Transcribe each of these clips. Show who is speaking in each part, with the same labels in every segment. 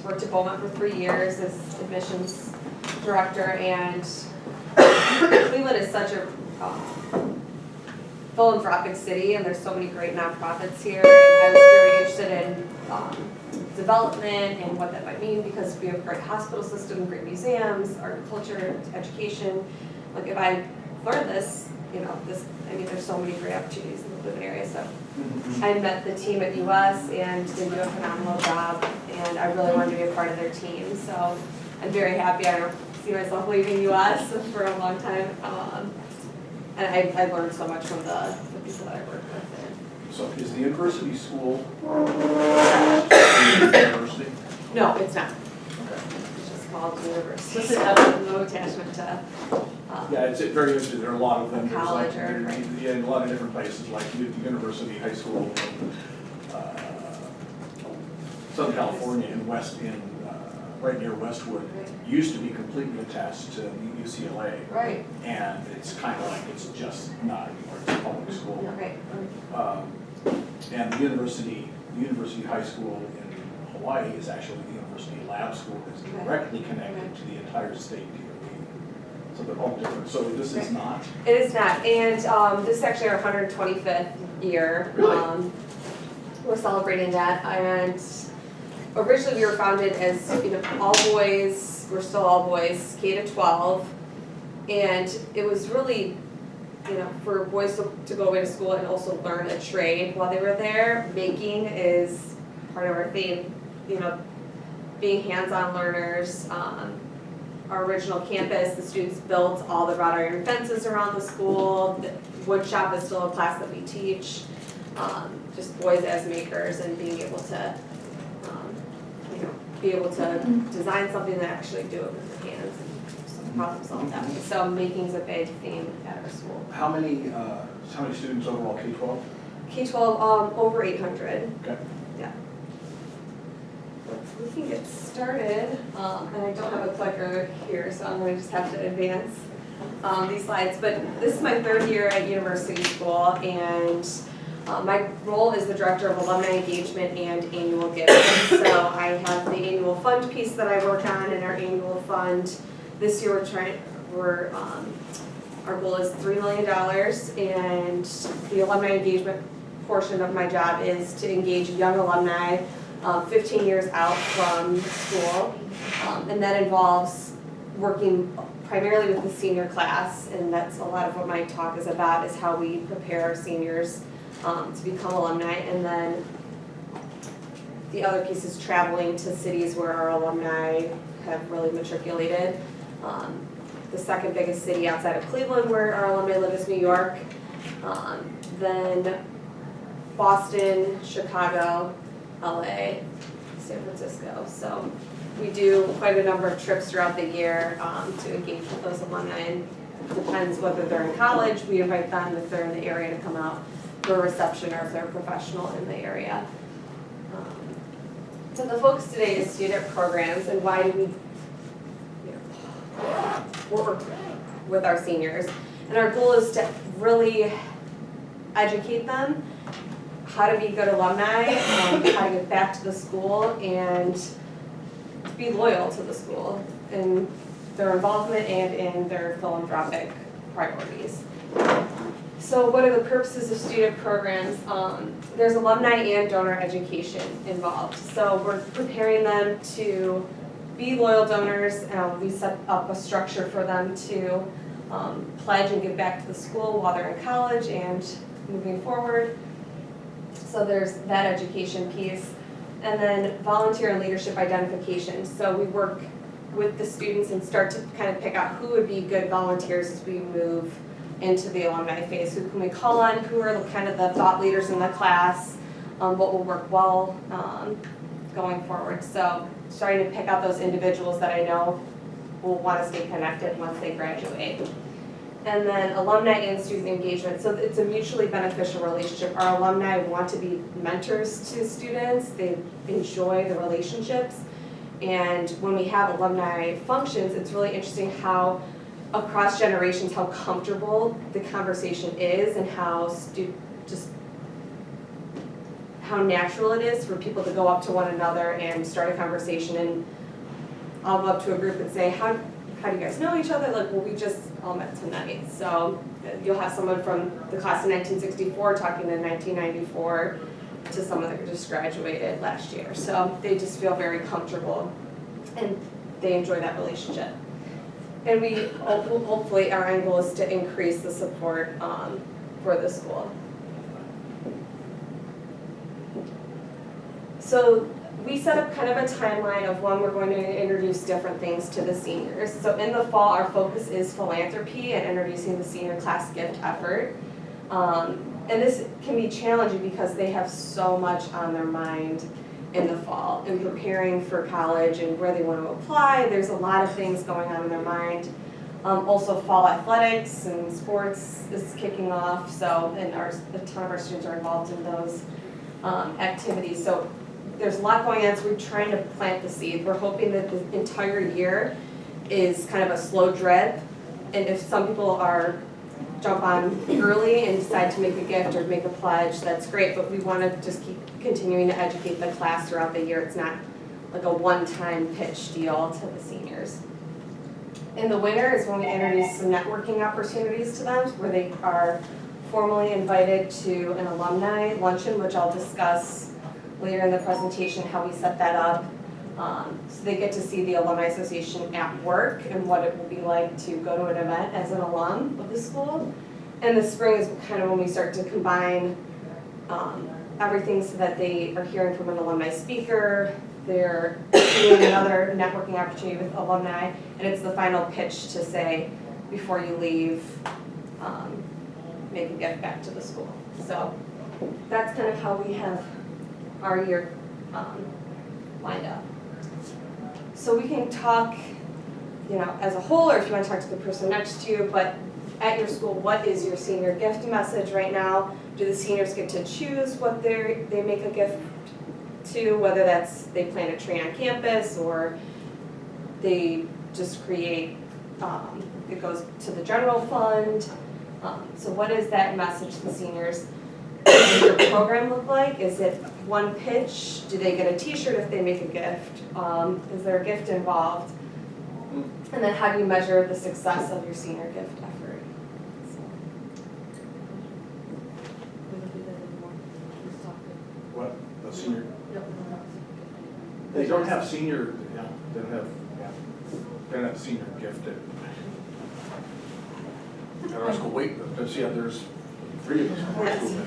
Speaker 1: worked at Beaumont for 3 years as admissions director, and Cleveland is such a philanthropic city, and there's so many great nonprofits here, and I was very interested in development and what that might mean, because we have a great hospital system, great museums, art and culture, education. Like if I learned this, there's so many great opportunities in the Cleveland area. So I met the team at US and they do a phenomenal job, and I really wanted to be a part of their team. So I'm very happy. I don't see myself leaving US for a long time. And I learned so much from the people that I work with.
Speaker 2: So is the university school university?
Speaker 1: No, it's not.
Speaker 2: Okay.
Speaker 1: It's just called university.
Speaker 3: What's it
Speaker 1: So
Speaker 3: up?
Speaker 1: no attachment to.
Speaker 2: Yeah, it's very interesting. There are a lot of them. There's
Speaker 1: College
Speaker 2: like,
Speaker 1: or-
Speaker 2: yeah, in a lot of different places, like the university, high school, Southern California and right near Westwood, used to be completely attached to UCLA.
Speaker 1: Right.
Speaker 2: And it's kind of like it's just not anymore. It's a public school.
Speaker 1: Right.
Speaker 2: And the university high school in Hawaii is actually the university lab school that's directly connected to the entire state DOE. So they're all different. So this is not?
Speaker 1: It is not. And this is actually our 125th year.
Speaker 2: Really?
Speaker 1: We're celebrating that. And originally we were founded as all boys. We're still all boys, K to 12. And it was really for boys to go away to school and also learn a trade while they were there. Baking is part of our theme, being hands-on learners. Our original campus, the students built all the wrought iron fences around the school. The wood shop is still a class that we teach. Just boys as makers and being able to, design something and actually do it with their hands and problem solve that way. So making's a big theme at our school.
Speaker 2: How many students overall, K-12?
Speaker 1: K-12, over 800.
Speaker 2: Okay.
Speaker 1: Yeah. We can get started, and I don't have a clicker here, so I'm going to just have to advance these slides. But this is my 3rd year at university school, and my role is the director of Alumni Engagement and Annual Giving. So I have the annual fund piece that I work on, and our annual fund. This year our goal is $3 million, and the Alumni Engagement portion of my job is to engage young alumni 15 years out from school, and that involves working primarily with the senior class, and that's a lot of what my talk is about, is how we prepare our seniors to become alumni. And then the other piece is traveling to cities where our alumni have really matriculated. The second biggest city outside of Cleveland where our alumni live is New York, then Boston, Chicago, LA, San Francisco. So we do quite a number of trips throughout the year to engage with those alumni, and it depends whether they're in college. We invite them, if they're in the area, to come out for a reception, or if they're a professional in the area. So the focus today is student programs, and why do we work with our seniors. And our goal is to really educate them how to be good alumni, how to give back to the school, and to be loyal to the school in their involvement and in their philanthropic priorities. So what are the purposes of student programs? There's alumni and donor education involved. So we're preparing them to be loyal donors. We set up a structure for them to pledge and give back to the school while they're in college and moving forward. So there's that education piece. And then volunteer and leadership identification. So we work with the students and start to kind of pick out who would be good volunteers as we move into the alumni phase. Who can we call on? Who are kind of the thought leaders in the class? What will work well going forward? So starting to pick out those individuals that I know will want to stay connected once they graduate. And then alumni and student engagement. So it's a mutually beneficial relationship. Our alumni want to be mentors to students. They enjoy the relationships. And when we have alumni functions, it's really interesting how across generations, how comfortable the conversation is, and how how natural it is for people to go up to one another and start a conversation. And I'll go up to a group and say, how do you guys know each other? Like, well, we just all met tonight. So you'll have someone from the class of 1964 talking to 1994 to someone that just graduated last year. So they just feel very comfortable and they enjoy that relationship. And we hopefully, our end goal is to increase the support for the school. So we set up kind of a timeline of when we're going to introduce different things to the seniors. So in the fall, our focus is philanthropy and introducing the senior class gift effort. And this can be challenging because they have so much on their mind in the fall and preparing for college and where they want to apply. There's a lot of things going on in their mind. Also fall athletics and sports is kicking off, so and a ton of our students are involved in those activities. So there's a lot going on, so we're trying to plant the seed. We're hoping that the entire year is kind of a slow drip, and if some people jump on early and decide to make a gift or make a pledge, that's great, but we want to just keep continuing to educate the class throughout the year. It's not like a one-time pitch deal to the seniors. In the winter is when we introduce some networking opportunities to them, where they are formally invited to an alumni luncheon, which I'll discuss later in the presentation how we set that up. So they get to see the Alumni Association at work and what it will be like to go to an event as an alum of the school. And the spring is kind of when we start to combine everything so that they are hearing from an alumni speaker, they're doing another networking opportunity with alumni, and it's the final pitch to say, before you leave, make a gift back to the school. So that's kind of how we have our year lined up. So we can talk, as a whole, or if you want to talk to the person next to you, but at your school, what is your senior gift message right now? Do the seniors get to choose what they make a gift to, whether that's they plant a tree on campus or they just create, it goes to the general fund. So what is that message to the seniors? What does your program look like? Is it one pitch? Do they get a t-shirt if they make a gift? Is there a gift involved? And then how do you measure the success of your senior gift effort?
Speaker 2: What, the senior? They don't have senior, they don't have senior gift at our school. Wait, there's 3 of us in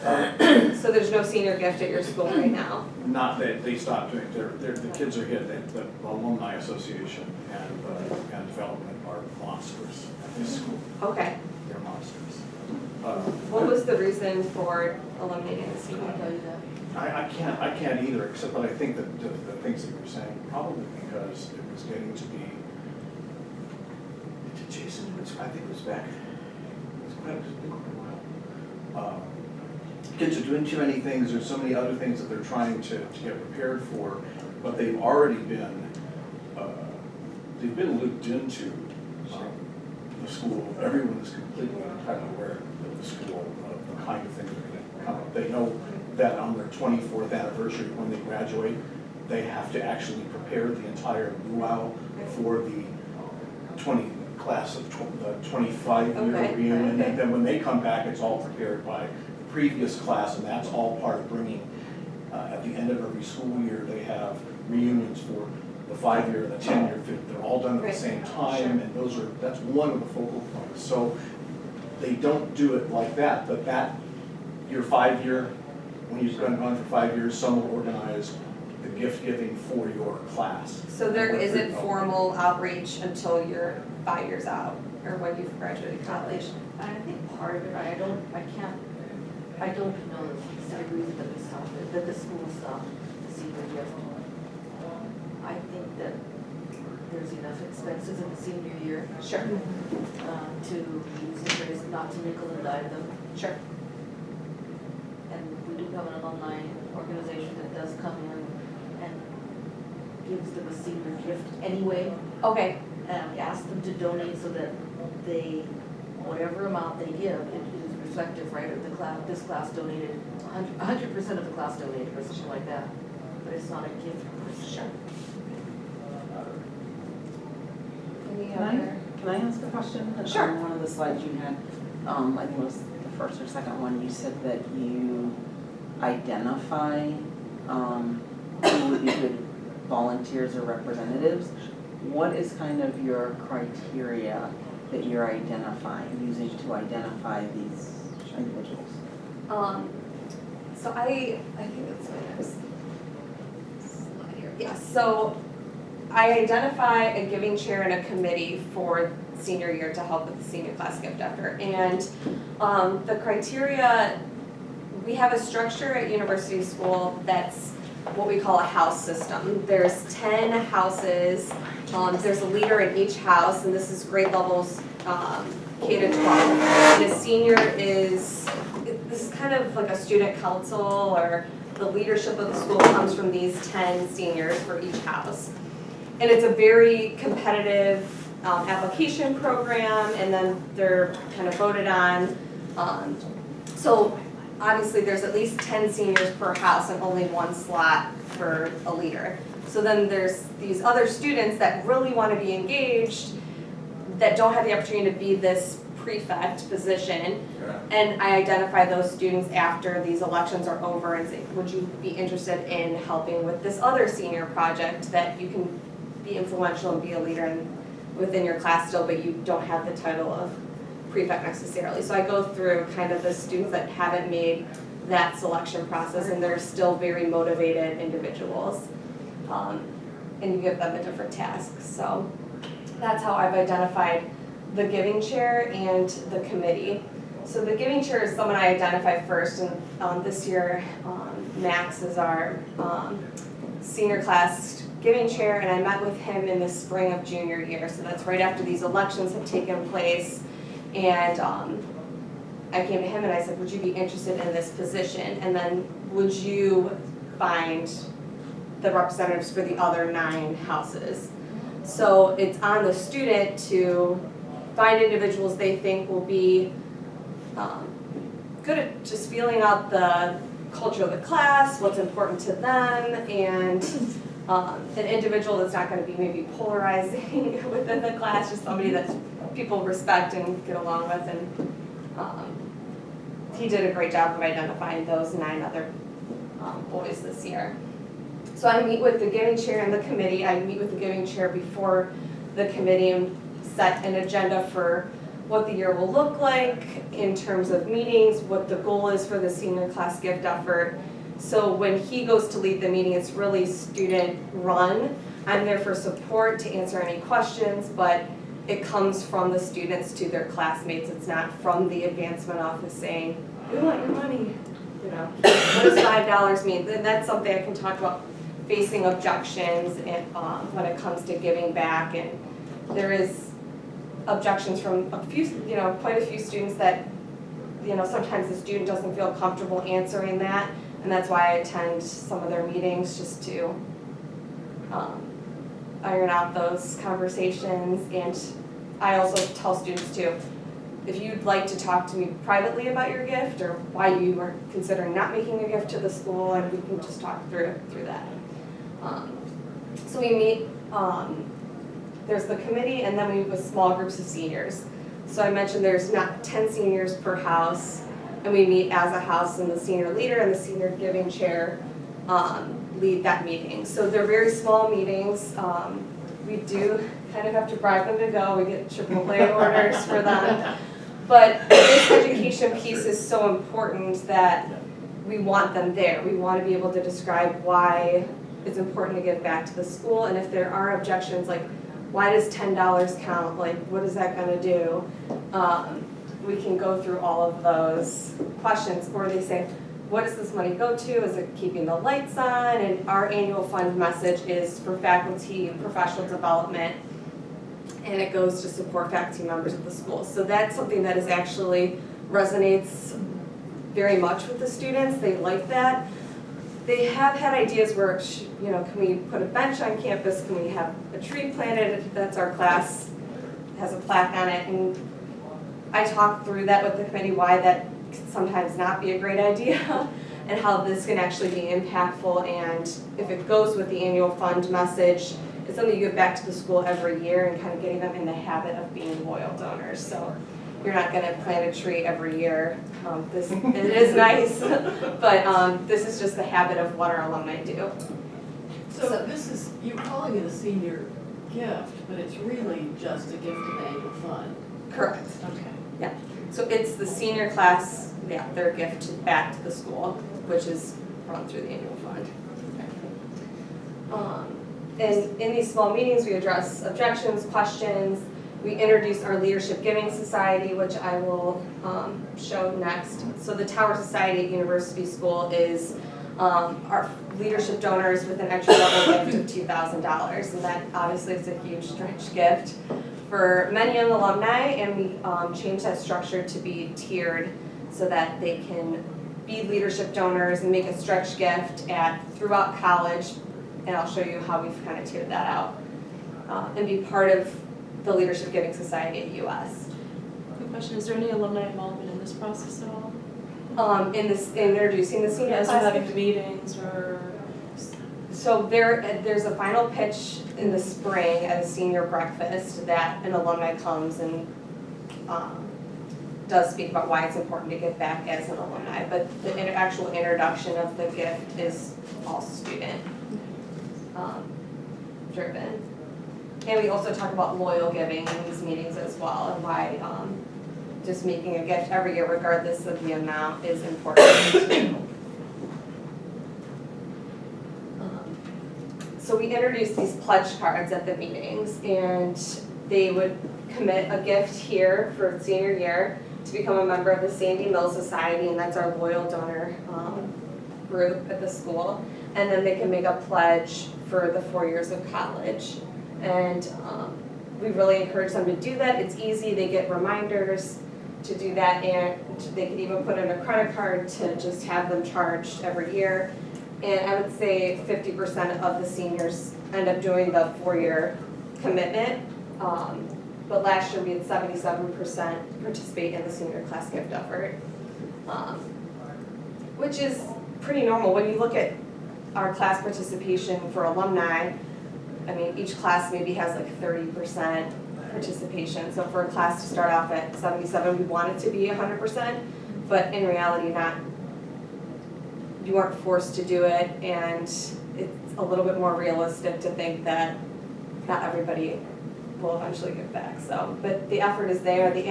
Speaker 2: our school.
Speaker 1: So there's no senior gift at your school right now?
Speaker 2: Not that they stopped doing, the kids are hit, the Alumni Association and Development are monsters at this school.
Speaker 1: Okay.
Speaker 2: They're monsters.
Speaker 1: What was the reason for eliminating the senior gift?
Speaker 2: I can't either, except that I think that the things that you were saying, probably because it was getting to be, Jason, I think it was back, it's been quite a while. Kids are doing too many things, there's so many other things that they're trying to get prepared for, but they've already been, looped into the school. Everyone is completely entirely aware of the school, of the kind of things that are going to come up. They know that on their 24th anniversary, when they graduate, they have to actually prepare the entire luau for the class of the 25-year reunion. And then when they come back, it's all prepared by the previous class, and that's all part of bringing, at the end of every school year, they have reunions for the 5-year, the 10-year, they're all done at the same time, and that's one of the focal points. So they don't do it like that, but your 5-year, when you've gone on for 5 years, some will organize the gift giving for your class.
Speaker 1: So there isn't formal outreach until you're 5 years out, or when you've graduated college?
Speaker 3: I think part of it, I don't know the reason that the school stopped the senior gift. I think that there's enough expenses in the senior year.
Speaker 1: Sure.
Speaker 3: To use the phrase not to nickel and dime them.
Speaker 1: Sure.
Speaker 3: And we do have an alumni organization that does come in and gives them a senior gift anyway.
Speaker 1: Okay.
Speaker 3: And ask them to donate so that whatever amount they give, it is reflective, right, of the class, this class donated, 100% of the class donated, or something like that, but it's not a gift per se.
Speaker 1: Any
Speaker 4: Can
Speaker 1: other?
Speaker 4: I ask a question?
Speaker 1: Sure.
Speaker 4: On one of the slides you had, I think it was the first or second one, you said that you identify who would be good volunteers or representatives. What is kind of your criteria that you're identifying, using to identify these individuals?
Speaker 1: So I think that's my next slide here. Yeah, so I identify a giving chair and a committee for senior year to help with the senior class gift effort. And the criteria, we have a structure at University School that's what we call a house system. There's 10 houses, there's a leader in each house, and this is grade levels K to 12. And a senior is, this is kind of like a student council, or the leadership of the school comes from these 10 seniors for each house. And it's a very competitive application program, and then they're kind of voted on. So obviously there's at least 10 seniors per house and only one slot for a leader. So then there's these other students that really want to be engaged, that don't have the opportunity to be this prefect position. And I identify those students after these elections are over and say, would you be interested in helping with this other senior project that you can be influential and be a leader within your class still, but you don't have the title of prefect necessarily. So I go through kind of the students that haven't made that selection process, and they're still very motivated individuals. And you give them a different task. So that's how I've identified the giving chair and the committee. So the giving chair is someone I identify first, and this year Max is our senior class giving chair, and I met with him in the spring of junior year. So that's right after these elections have taken place. And I came to him and I said, would you be interested in this position? And then would you find the representatives for the other 9 houses? So it's on the student to find individuals they think will be good at just feeling out the culture of the class, what's important to them, and an individual that's not going to be maybe polarizing within the class, just somebody that people respect and get along with. And he did a great job of identifying those 9 other boys this year. So I meet with the giving chair and the committee. I meet with the giving chair before the committee and set an agenda for what the year will look like in terms of meetings, what the goal is for the senior class gift effort. So when he goes to lead the meeting, it's really student run. I'm there for support to answer any questions, but it comes from the students to their classmates. It's not from the advancement office saying, we want your money. You know, what does $5 mean? Then that's something I can talk about, facing objections and when it comes to giving back. And there is objections from a few, quite a few students that, sometimes the student doesn't feel comfortable answering that. And that's why I attend some of their meetings, just to iron out those conversations. And I also tell students too, if you'd like to talk to me privately about your gift or why you are considering not making a gift to the school, and we can just talk through that. So we meet, there's the committee, and then we meet with small groups of seniors. So I mentioned there's not 10 seniors per house, and we meet as a house, and the senior leader and the senior giving chair lead that meeting. So they're very small meetings. We do kind of have to bribe them to go. We get Chipotle orders for them. But this education piece is so important that we want them there. We want to be able to describe why it's important to give back to the school, and if there are objections, like, why does $10 count? Like, what is that going to do? We can go through all of those questions. Or they say, what does this money go to? Is it keeping the lights on? And our annual fund message is for faculty professional development, and it goes to support faculty members of the school. So that's something that is actually resonates very much with the students. They like that. They have had ideas where, can we put a bench on campus? Can we have a tree planted? That's our class, has a plaque on it. And I talked through that with the committee, why that can sometimes not be a great idea, and how this can actually be impactful, and if it goes with the annual fund message, it's something you give back to the school every year and kind of getting them in the habit of being loyal donors. So you're not gonna plant a tree every year. It is nice, but this is just the habit of what our alumni do.
Speaker 5: So this is, you're calling it a senior gift, but it's really just a gift to the annual fund.
Speaker 1: Correct.
Speaker 5: Okay.
Speaker 1: So it's the senior class, their gift back to the school, which is run through the annual fund. And in these small meetings, we address objections, questions. We introduce our Leadership Giving Society, which I will show next. So the Tower Society at University School is our leadership donors with an entry level gift of $2,000. And that obviously is a huge stretch gift for many young alumni, and we changed that structure to be tiered so that they can be leadership donors and make a stretch gift throughout college, and I'll show you how we've kind of tiered that out, and be part of the Leadership Giving Society at US.
Speaker 6: Quick question, is there any alumni involvement in this process at all?
Speaker 1: In introducing the senior
Speaker 6: As
Speaker 1: class.
Speaker 6: we're having meetings or?
Speaker 1: So there's a final pitch in the spring at a senior breakfast that an alumni comes and does speak about why it's important to give back as an alumni, but the actual introduction of the gift is all student driven. And we also talk about loyal giving in these meetings as well, and why just making a gift every year regardless of the amount is important. So we introduced these pledge cards at the meetings, and they would commit a gift here for senior year to become a member of the Sandy Mill Society, and that's our loyal donor group at the school. And then they can make a pledge for the 4 years of college. And we really encourage them to do that. It's easy, they get reminders to do that, and they can even put in a credit card to just have them charged every year. And I would say 50% of the seniors end up doing the 4-year commitment. But last year we had 77% participate in the senior class gift effort, which is pretty normal. When you look at our class participation for alumni, I mean, each class maybe has like 30% participation. So for a class to start off at 77, we want it to be 100%, but in reality, you aren't forced to do it, and it's a little bit more realistic to think that not everybody will eventually give back. So, but the effort is there, the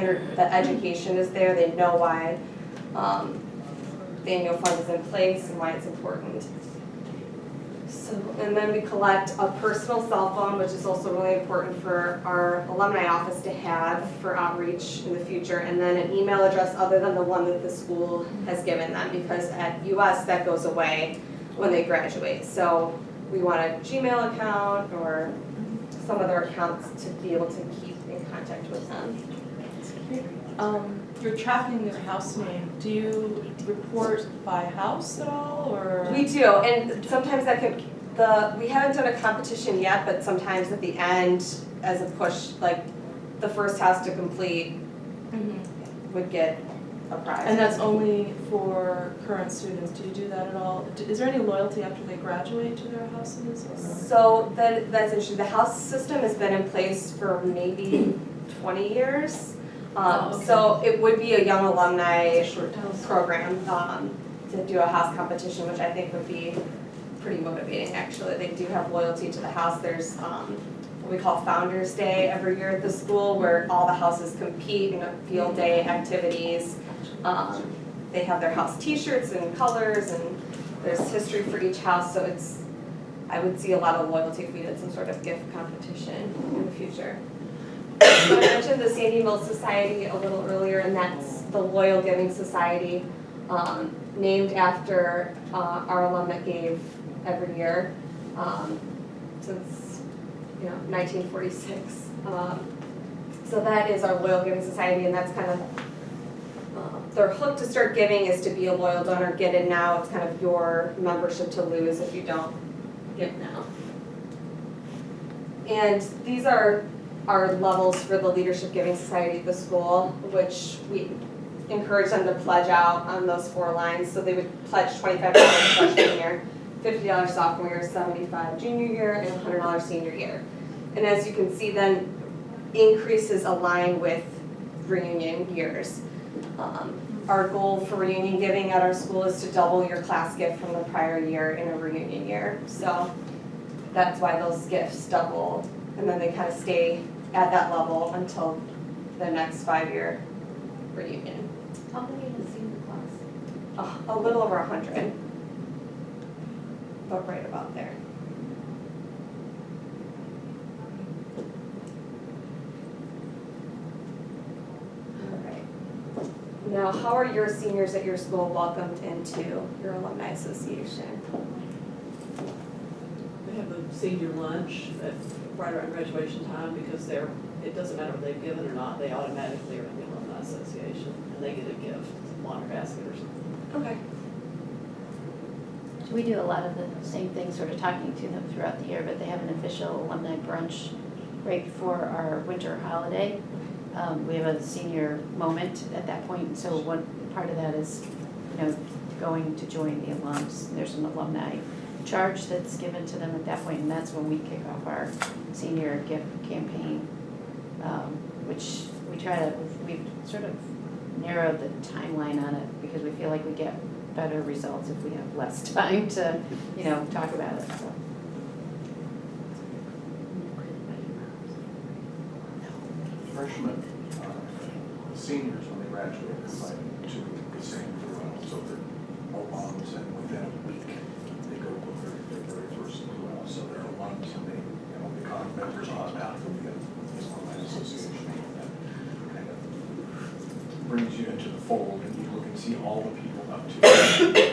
Speaker 1: education is there, they know why the annual fund is in place and why it's important. So, and then we collect a personal cell phone, which is also really important for our alumni office to have for outreach in the future, and then an email address other than the one that the school has given them, because at US that goes away when they graduate. So we want a Gmail account or some other accounts to be able to keep in contact with them.
Speaker 6: You're tracking their house name. Do you report by house at all, or?
Speaker 1: We do, and sometimes that could, we haven't done a competition yet, but sometimes at the end, as a push, like the first house to complete would get a prize.
Speaker 6: And that's only for current students. Do you do that at all? Is there any loyalty after they graduate to their houses? Or?
Speaker 1: So that's interesting. The house system has been in place for maybe 20 years.
Speaker 5: Okay.
Speaker 1: So it would be a young alumni program to do a house competition, which I think would be pretty motivating, actually. They do have loyalty to the house. There's what we call Founders Day every year at the school, where all the houses compete in field day activities. They have their house t-shirts and colors, and there's history for each house, so I would see a lot of loyalty if we did some sort of gift competition in the future. So I mentioned the Sandy Mill Society a little earlier, and that's the Loyal Giving Society, named after our alum that gave every year since 1946. So that is our Loyal Giving Society, and that's kind of their hook to start giving is to be a loyal donor. Get in now. It's kind of your membership to lose if you don't give now. And these are our levels for the Leadership Giving Society at the school, which we encourage them to pledge out on those 4 lines. So they would pledge $25 freshman year, $50 sophomore year, $75 junior year, and $100 senior year. And as you can see then, increases align with reunion years. Our goal for reunion giving at our school is to double your class gift from the prior year in a reunion year. So that's why those gifts double, and then they kind of stay at that level until the next 5-year reunion.
Speaker 3: How many in the senior class?
Speaker 1: A little over 100, but right about there. Now, how are your seniors at your school welcomed into your alumni association?
Speaker 5: We have a senior lunch right around graduation time because it doesn't matter if they've given or not, they automatically are in the Alumni Association and they get a gift, water basket or something.
Speaker 1: Okay.
Speaker 7: We do a lot of the same things, sort of talking to them throughout the year, but they have an official alumni brunch right before our winter holiday. We have a senior moment at that point, so one part of that is, going to join the alums. There's an alumni charge that's given to them at that point, and that's when we kick off our senior gift campaign, which we've sort of narrowed the timeline on it because we feel like we get better results if we have less time to, talk about it, so.
Speaker 2: Freshmen, seniors, when they graduate, are invited to the same luau, so they're alums, and within a week, they go to their very first luau, so they're alums, and they become members automatically of the Alumni Association. And that kind of brings you into the fold, and you look and see all the people up to,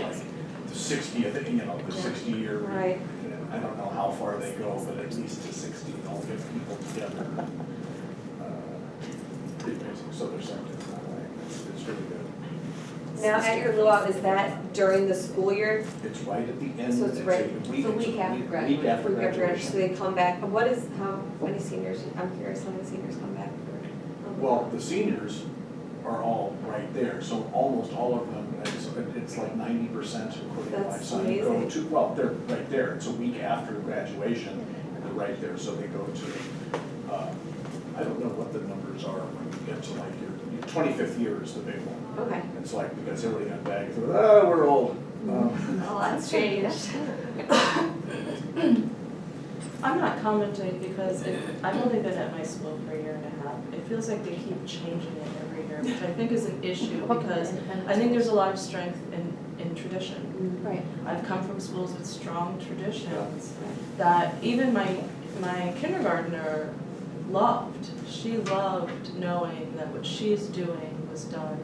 Speaker 2: like, the 60th, the 60-year.
Speaker 1: Right.
Speaker 2: I don't know how far they go, but at least to 60, they'll get people together. Pretty amazing, so they're something that way. It's really good.
Speaker 1: Now, at your luau, is that during the school year?
Speaker 2: It's right at the end.
Speaker 1: So it's right-
Speaker 2: a
Speaker 5: the week after graduation.
Speaker 2: Week after
Speaker 1: Week after,
Speaker 2: graduation.
Speaker 1: so they come back, how many seniors, I'm curious, how many seniors come back for?
Speaker 2: Well, the seniors are all right there, so almost all of them, it's like 90% according to my
Speaker 1: That's
Speaker 2: son, go
Speaker 1: amazing.
Speaker 2: to, well, they're right there. It's a week after graduation, and they're right there, so they go to, I don't know what the numbers are when you get to like your 25th year is the big one.
Speaker 1: Okay.
Speaker 2: It's like, because everybody got bags, we're old.
Speaker 1: Oh, that's changed.
Speaker 6: I'm not commenting because I've only been at my school for a year and a half. It feels like they keep changing it every year, which I think is an issue because I think there's a lot of strength in tradition.
Speaker 1: Right.
Speaker 6: I've come from schools with strong traditions that even my kindergartner loved. She loved knowing that what she's doing was done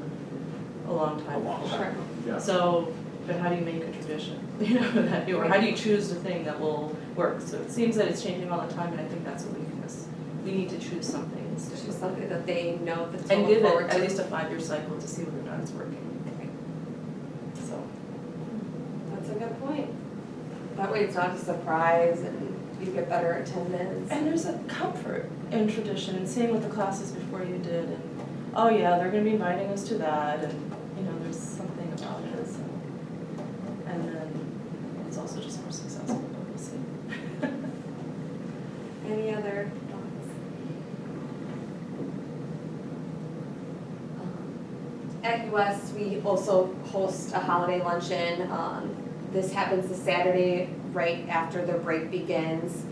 Speaker 6: a long time ago.
Speaker 1: Sure.
Speaker 2: Yeah.
Speaker 6: So, but how do you make a tradition? Or how do you choose the thing that will work? So it seems that it's changing all the time, and I think that's a weakness. We need to choose something and stick
Speaker 1: It's
Speaker 6: with
Speaker 1: just
Speaker 6: it.
Speaker 1: something that they know that's to
Speaker 6: And
Speaker 1: look
Speaker 6: give it
Speaker 1: forward
Speaker 6: at
Speaker 1: to.
Speaker 6: least a 5-year cycle to see whether or not it's working. So,
Speaker 1: That's a good point. That way it's not a surprise and you get better attendance.
Speaker 6: and there's a comfort in tradition, and same with the classes before you did, and, oh yeah, they're gonna be inviting us to that, and, there's something about it, so. And then it's also just more successful, but we'll see.
Speaker 1: Any other thoughts? At US, we also host a holiday luncheon. This happens this Saturday, right after the break begins.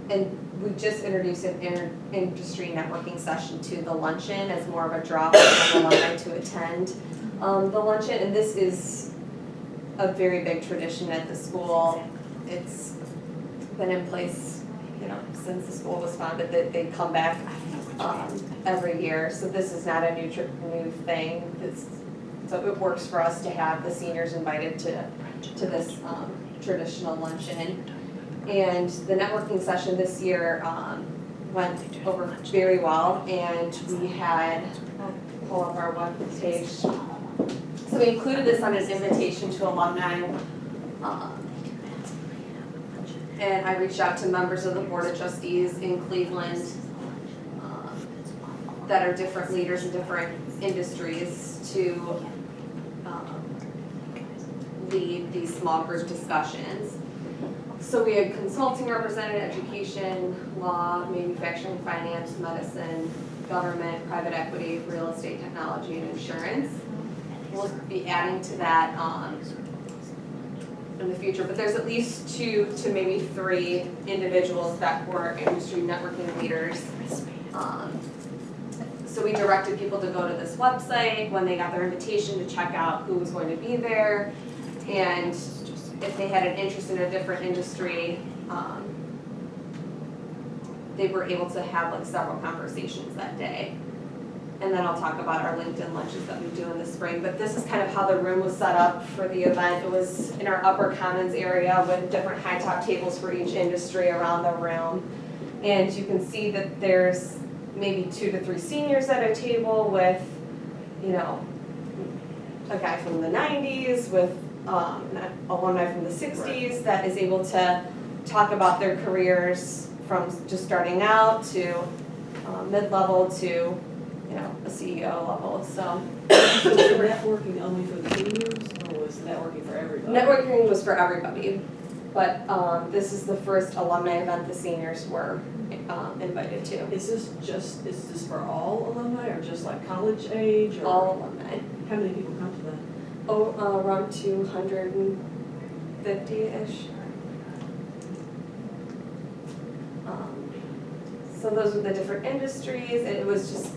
Speaker 1: And we just introduced an industry networking session to the luncheon as more of a drop for alumni to attend the luncheon. And this is a very big tradition at the school. It's been in place, since the school was founded, that they come back every year. So this is not a new thing. So it works for us to have the seniors invited to this traditional luncheon. And the networking session this year went over very well, and we had, I'll pull up our web page. So we included this on an invitation to alumni. And I reached out to members of the Board of Trustees in Cleveland that are different leaders in different industries to lead these small group discussions. So we had consulting represented, education, law, manufacturing, finance, medicine, government, private equity, real estate, technology, and insurance. We'll be adding to that in the future, but there's at least 2 to maybe 3 individuals that were industry networking leaders. So we directed people to go to this website when they got their invitation to check out who was going to be there, and if they had an interest in a different industry, they were able to have like several conversations that day. And then I'll talk about our LinkedIn lunches that we do in the spring, but this is kind of how the room was set up for the event. It was in our upper commons area with different high top tables for each industry around the room. And you can see that there's maybe 2 to 3 seniors at a table with, you know, a guy from the 90s with an alumni from the 60s that is able to talk about their careers from just starting out to mid-level to, you know, a CEO level. So
Speaker 5: Was networking only for the seniors, or was networking for everybody?
Speaker 1: networking was for everybody, but this is the first alumni event the seniors were invited to.
Speaker 5: Is this for all alumni, or just like college age, or?
Speaker 1: All alumni.
Speaker 5: How many people come to that?
Speaker 1: Oh, around 250-ish. So those were the different industries, and it was just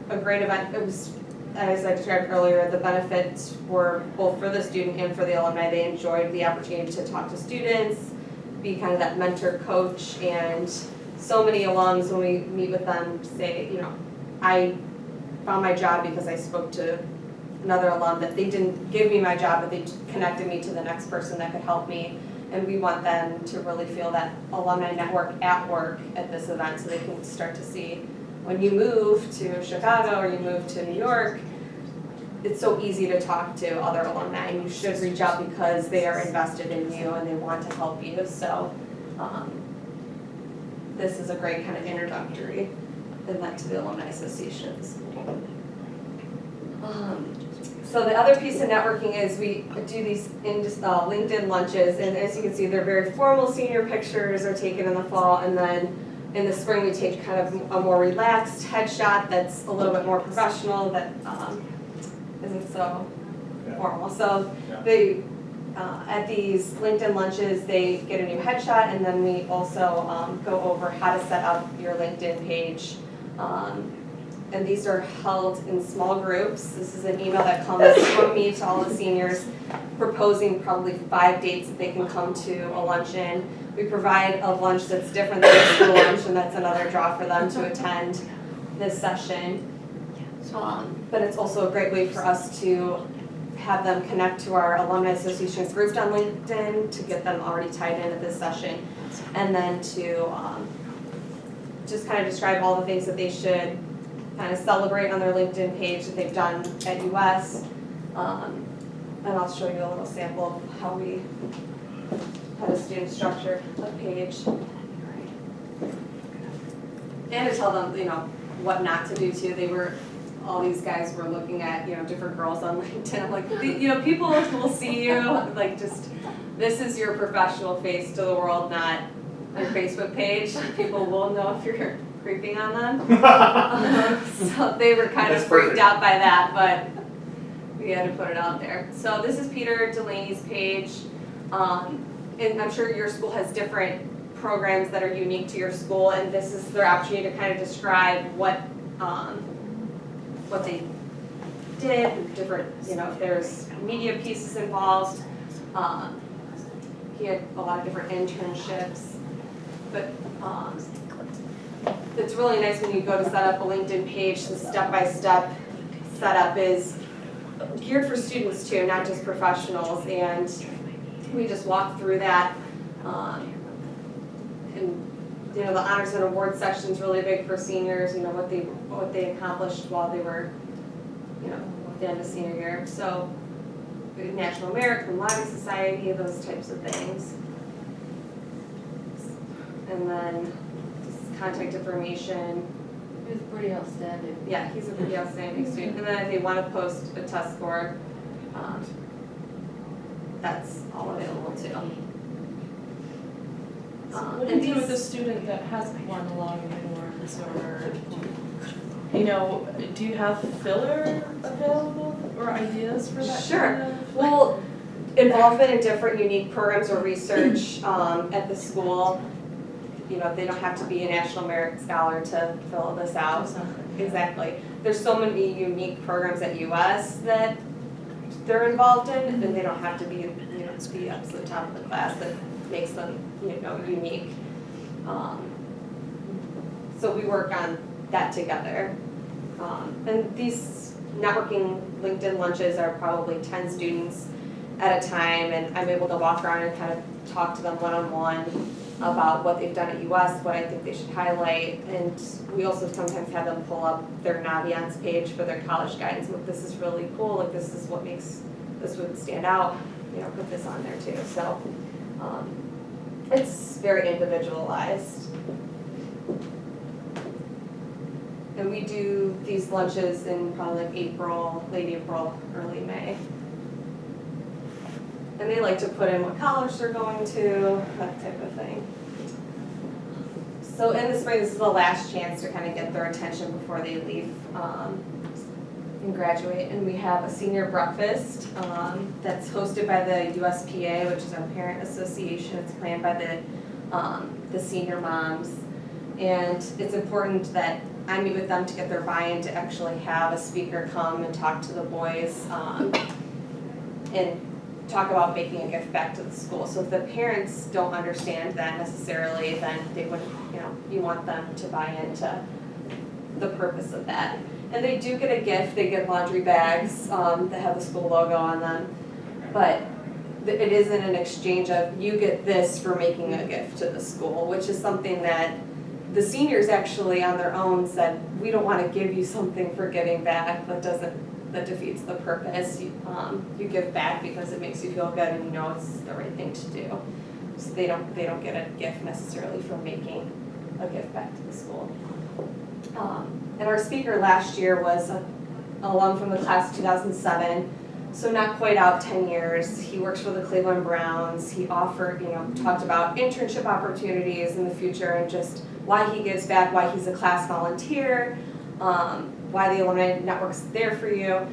Speaker 1: a great event. It was, as I described earlier, the benefits were both for the student and for the alumni. They enjoyed the opportunity to talk to students, be kind of that mentor coach, and so many alums, when we meet with them, say, you know, I found my job because I spoke to another alum, that they didn't give me my job, but they connected me to the next person that could help me. And we want them to really feel that alumni network at work at this event, so they can start to see when you move to Chicago or you move to New York, it's so easy to talk to other alumni, and you should reach out because they are invested in you and they want to help you. So this is a great kind of introductory event to the Alumni Association of the school. So the other piece of networking is we do these LinkedIn lunches, and as you can see, they're very formal. Senior pictures are taken in the fall, and then in the spring we take kind of a more relaxed headshot that's a little bit more professional, that isn't so formal. So they at these LinkedIn lunches, they get a new headshot, and then we also go over how to set up your LinkedIn page. And these are held in small groups. This is an email that comes from me to all the seniors proposing probably 5 dates that they can come to a luncheon. We provide a lunch that's different than a school lunch, and that's another draw for them to attend this session. But it's also a great way for us to have them connect to our Alumni Association group on LinkedIn to get them already tied in at this session, and then to just kind of describe all the things that they should kind of celebrate on their LinkedIn page that they've done at US. And I'll show you a little sample of how we had a student structure a page. And to tell them, you know, what not to do too. All these guys were looking at, you know, different girls on LinkedIn. I'm like, you know, people will see you, like, just, this is your professional face to the world, not your Facebook page. People will know if you're creeping on them. So they were kind of freaked out by that, but we had to put it out there. So this is Peter Delaney's page. And I'm sure your school has different programs that are unique to your school, and this is their opportunity to kind of describe what they did, different, you know, if there's media pieces involved. He had a lot of different internships, but it's really nice when you go to set up a LinkedIn page. The step-by-step setup is geared for students too, not just professionals, and we just walk through that. And you know, the honors and awards section is really big for seniors. You know, what they accomplished while they were, you know, at the end of senior year. So, National American Library Society, those types of things. And then just contact information,
Speaker 3: He was pretty outstanding.
Speaker 1: Yeah, he's a pretty outstanding student. And then if they want to post a test score, that's all available too.
Speaker 6: So what do you do with a student that hasn't won along awards, or, you know, do you have filler available or ideas for that
Speaker 1: Sure.
Speaker 6: kind of?
Speaker 1: Well, involvement in different unique programs or research at the school. You know, they don't have to be a National Merit Scholar to fill this out. Exactly. There's so many unique programs at US that they're involved in, and they don't have to be, you know, the absolute top of the class that makes them, you know, unique. So we work on that together. And these networking LinkedIn lunches are probably 10 students at a time, and I'm able to walk around and kind of talk to them one-on-one about what they've done at US, what I think they should highlight, and we also sometimes have them pull up their Naviance page for their college guidance. Look, this is really cool, like this is what makes this would stand out, you know, put this on there too. So it's very individualized. And we do these lunches in probably like April, late April, early May. And they like to put in what college they're going to, that type of thing. So in the spring, this is the last chance to kind of get their attention before they leave and graduate. And we have a senior breakfast that's hosted by the USPA, which is our parent association. It's planned by the senior moms. And it's important that I meet with them to get their buy-in to actually have a speaker come and talk to the boys and talk about making a gift back to the school. So if the parents don't understand that necessarily, then they wouldn't, you know, you want them to buy into the purpose of that. And they do get a gift, they get laundry bags that have the school logo on them, but it isn't an exchange of you get this for making a gift to the school, which is something that the seniors actually on their own said, we don't want to give you something for giving back, that defeats the purpose. You give back because it makes you feel good and you know it's the right thing to do. So they don't get a gift necessarily for making a gift back to the school. And our speaker last year was an alum from the class of 2007, so not quite out 10 years. He works for the Cleveland Browns. He offered, you know, talked about internship opportunities in the future and just why he gives back, why he's a class volunteer, why the Alumni Network's there for you.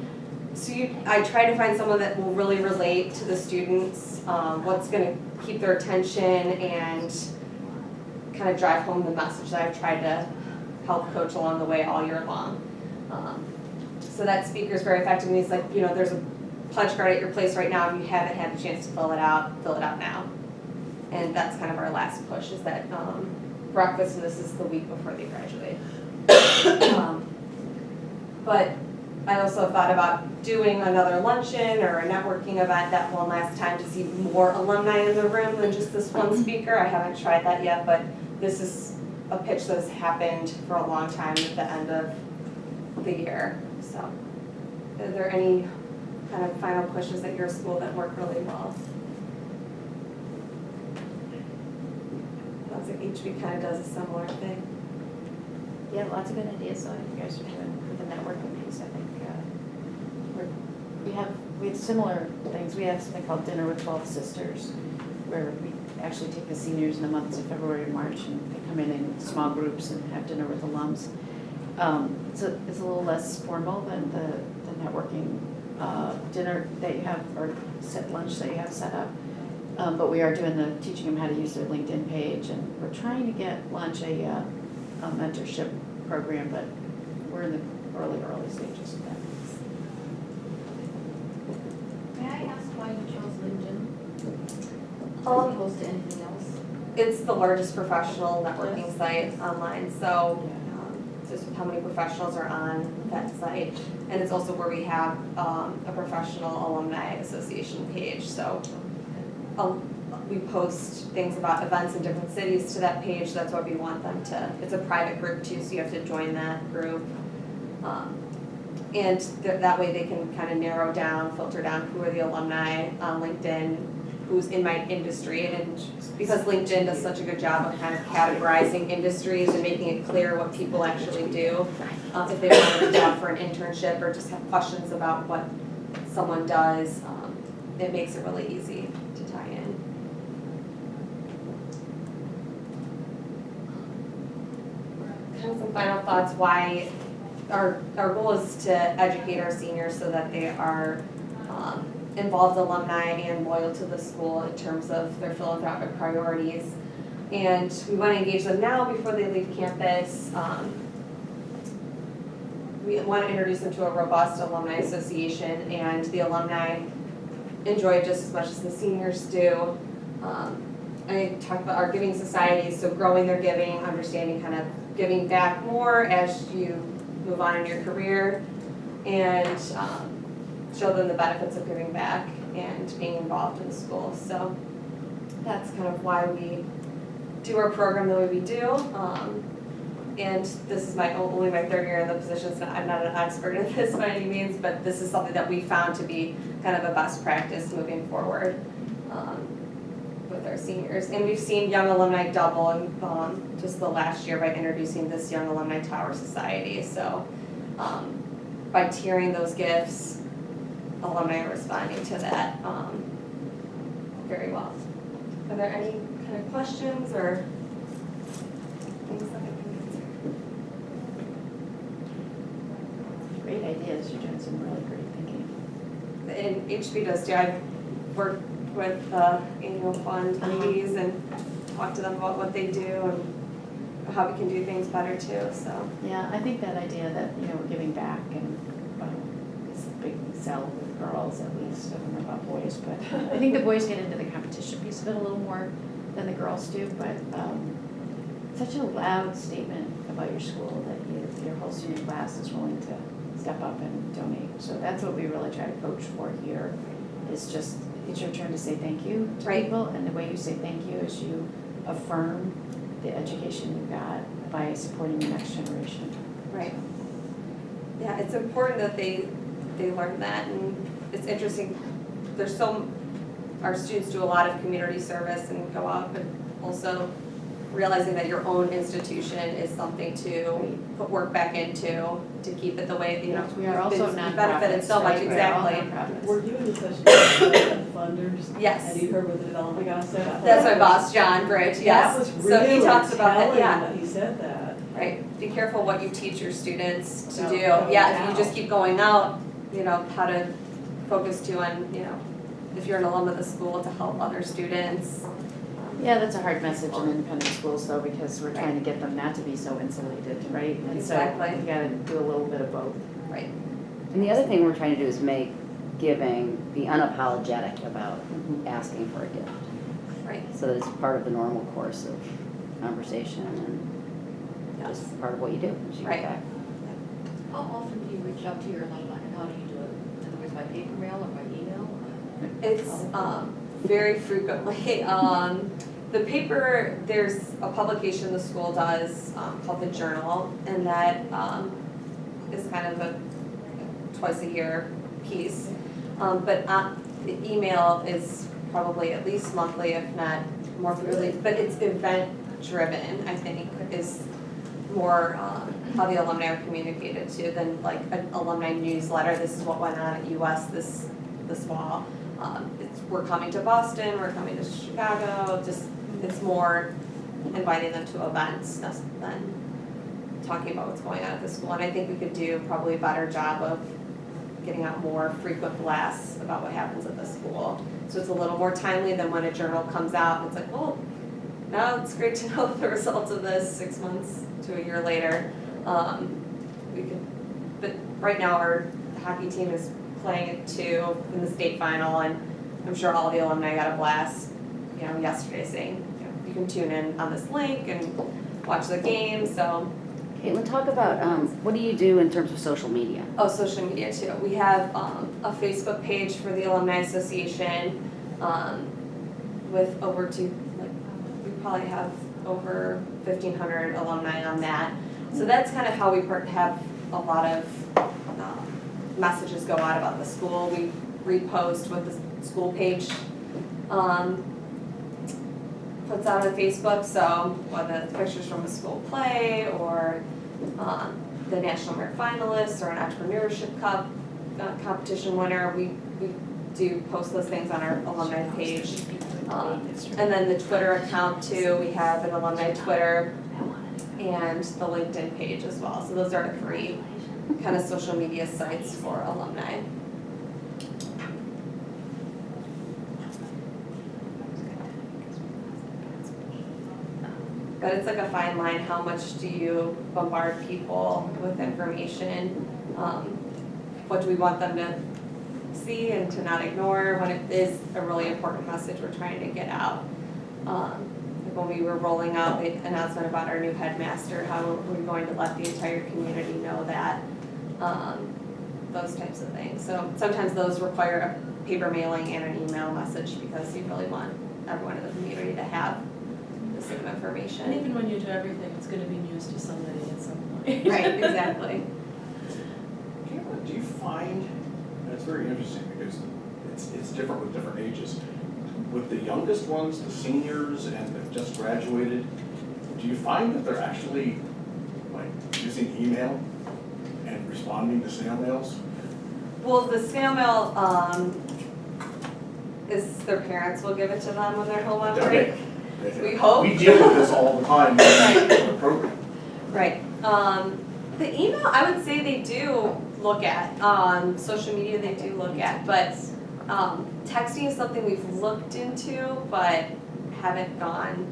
Speaker 1: So I try to find someone that will really relate to the students, what's going to keep their attention and kind of drive home the message that I've tried to help coach along the way all year long. So that speaker's very effective, and he's like, you know, there's a pledge card at your place right now. If you haven't had a chance to fill it out now. And that's kind of our last push, is that breakfast, and this is the week before they graduate. But I also thought about doing another luncheon or a networking event that will last time to see more alumni in the room than just this one speaker. I haven't tried that yet, but this is a pitch that has happened for a long time at the end of the year. So are there any kind of final pushes at your school that work really well? Sounds like HB kind of does a similar thing.
Speaker 7: Yeah, lots of good ideas, so you guys are doing with the networking piece, I think. We have similar things. We have something called Dinner with 12 Sisters, where we actually take the seniors in the months of February and March, and they come in small groups and have dinner with alums. It's a little less formal than the networking dinner that you have, or set lunch that you have set up. But we are doing teaching them how to use their LinkedIn page, and we're trying to get lunch a mentorship program, but we're in the early stages of that.
Speaker 3: May I ask why you chose LinkedIn as
Speaker 1: Um,
Speaker 3: opposed to anything else?
Speaker 1: It's the largest professional networking site online, so just how many professionals are on that site. And it's also where we have a professional alumni association page, so we post things about events in different cities to that page. That's why we want them to, it's a private group too, so you have to join that group. And that way they can kind of narrow down, filter down who are the alumni on LinkedIn, who's in my industry, and because LinkedIn does such a good job of kind of categorizing industries and making it clear what people actually do. If they want to reach out for an internship or just have questions about what someone does, it makes it really easy to tie in. Kind of some final thoughts why our goal is to educate our seniors so that they are involved alumni and loyal to the school in terms of their philanthropic priorities. And we want to engage them now before they leave campus. We want to introduce them to a robust alumni association, and the alumni enjoy it just as much as the seniors do. I talked about our giving societies, so growing their giving, understanding kind of giving back more as you move on in your career, and show them the benefits of giving back and being involved in the school. So that's kind of why we do our program the way we do. And this is only my third year in the position, so I'm not an expert in this by any means, but this is something that we found to be kind of a best practice moving forward with our seniors. And we've seen young alumni double in just the last year by introducing this Young Alumni Tower Society. So by tiering those gifts, alumni are responding to that very well. Are there any kind of questions or things that I can answer?
Speaker 7: Great ideas, you're doing some really great thinking.
Speaker 1: And HB does too. I've worked with the annual fund ladies and talked to them about what they do and how we can do things better too, so.
Speaker 7: Yeah, I think that idea that, we're giving back and is a big sell with girls at least. I don't know about boys, but I think the boys get into the competition piece of it a little more than the girls do, but such a loud statement about your school that your whole senior class is willing to step up and donate. So that's what we really try to coach for here, is just, it's your turn to say thank you to
Speaker 1: Right.
Speaker 7: people, and the way you say thank you is you affirm the education you got by supporting the next generation.
Speaker 1: Right. Yeah, it's important that they learn that, and it's interesting, our students do a lot of community service and go out, but also realizing that your own institution is something to put work back into, to keep it the way,
Speaker 7: We are also
Speaker 1: you've
Speaker 7: nonprofits,
Speaker 1: benefited so much,
Speaker 7: right? We're all
Speaker 1: exactly.
Speaker 7: nonprofits.
Speaker 5: Were you in the session with funders?
Speaker 1: Yes.
Speaker 5: Have you heard what the development guy said?
Speaker 1: That's my boss, John Bridge, yes.
Speaker 5: That was
Speaker 1: So he
Speaker 5: really
Speaker 1: talks about that,
Speaker 5: telling
Speaker 1: yeah.
Speaker 5: that he said that.
Speaker 1: Right, be careful what you teach your students to
Speaker 5: About
Speaker 1: do.
Speaker 5: going
Speaker 1: Yeah, if you
Speaker 5: out.
Speaker 1: just keep going out, how to focus too on, if you're an alum of the school, to help other students.
Speaker 7: Yeah, that's a hard message in independent schools though, because we're trying to get them not to be so insulated, right? And so
Speaker 1: Exactly.
Speaker 7: you gotta do a little bit of both.
Speaker 1: Right.
Speaker 8: And the other thing we're trying to do is make giving be unapologetic about asking for a gift.
Speaker 1: Right.
Speaker 8: So that it's part of the normal course of conversation and just part of what you do as you
Speaker 1: Right.
Speaker 8: get back.
Speaker 3: How often do you reach out to your alumni, and how do you do it? In other words, by paper mail or by email?
Speaker 1: It's very frequently. The paper, there's a publication the school does called The Journal, and that is kind of a twice a year piece. But the email is probably at least monthly, if not more frequently, but it's event driven, I think, is more how the alumni are communicated to than like an alumni newsletter. This is what went on at US this fall. We're coming to Boston, we're coming to Chicago, it's more inviting them to events than talking about what's going on at the school. And I think we could do probably a better job of getting out more frequent blasts about what happens at the school. So it's a little more timely than when a journal comes out and it's like, well, now it's great to know the results of this 6 months to a year later. But right now our hockey team is playing at 2 in the state final, and I'm sure all the alumni got a blast, yesterday saying, you can tune in on this link and watch the game, so.
Speaker 8: Caitlin, talk about what do you do in terms of social media?
Speaker 1: Oh, social media too. We have a Facebook page for the Alumni Association with we probably have over 1,500 alumni on that. So that's kind of how we have a lot of messages go out about the school. We repost what the school page puts out on Facebook, so whether it's pictures from a school play or the National Merit finalists or an entrepreneurship cup competition winner, we do post those things on our alumni page. And then the Twitter account too, we have an alumni Twitter and the LinkedIn page as well. So those are the 3 kind of social media sites for alumni. But it's like a fine line, how much do you bombard people with information? What do we want them to see and to not ignore when it is a really important message we're trying to get out? Like when we were rolling out the announcement about our new headmaster, how are we going to let the entire community know that? Those types of things. So sometimes those require a paper mailing and an email message because you really want everyone in the community to have the same
Speaker 6: And
Speaker 1: information.
Speaker 6: even when you do everything, it's gonna be news to somebody at some point.
Speaker 1: Right, exactly.
Speaker 2: Caitlin, do you find, and it's very interesting because it's different with different ages. With the youngest ones, the seniors and that just graduated, do you find that they're actually like using email and responding to snail mails?
Speaker 1: Well, the snail mail, is their parents will give it to them when they're home on break. We hope.
Speaker 2: We deal with this all the time in the program.
Speaker 1: Right. The email, I would say they do look at, social media they do look at, but texting is something we've looked into, but haven't gone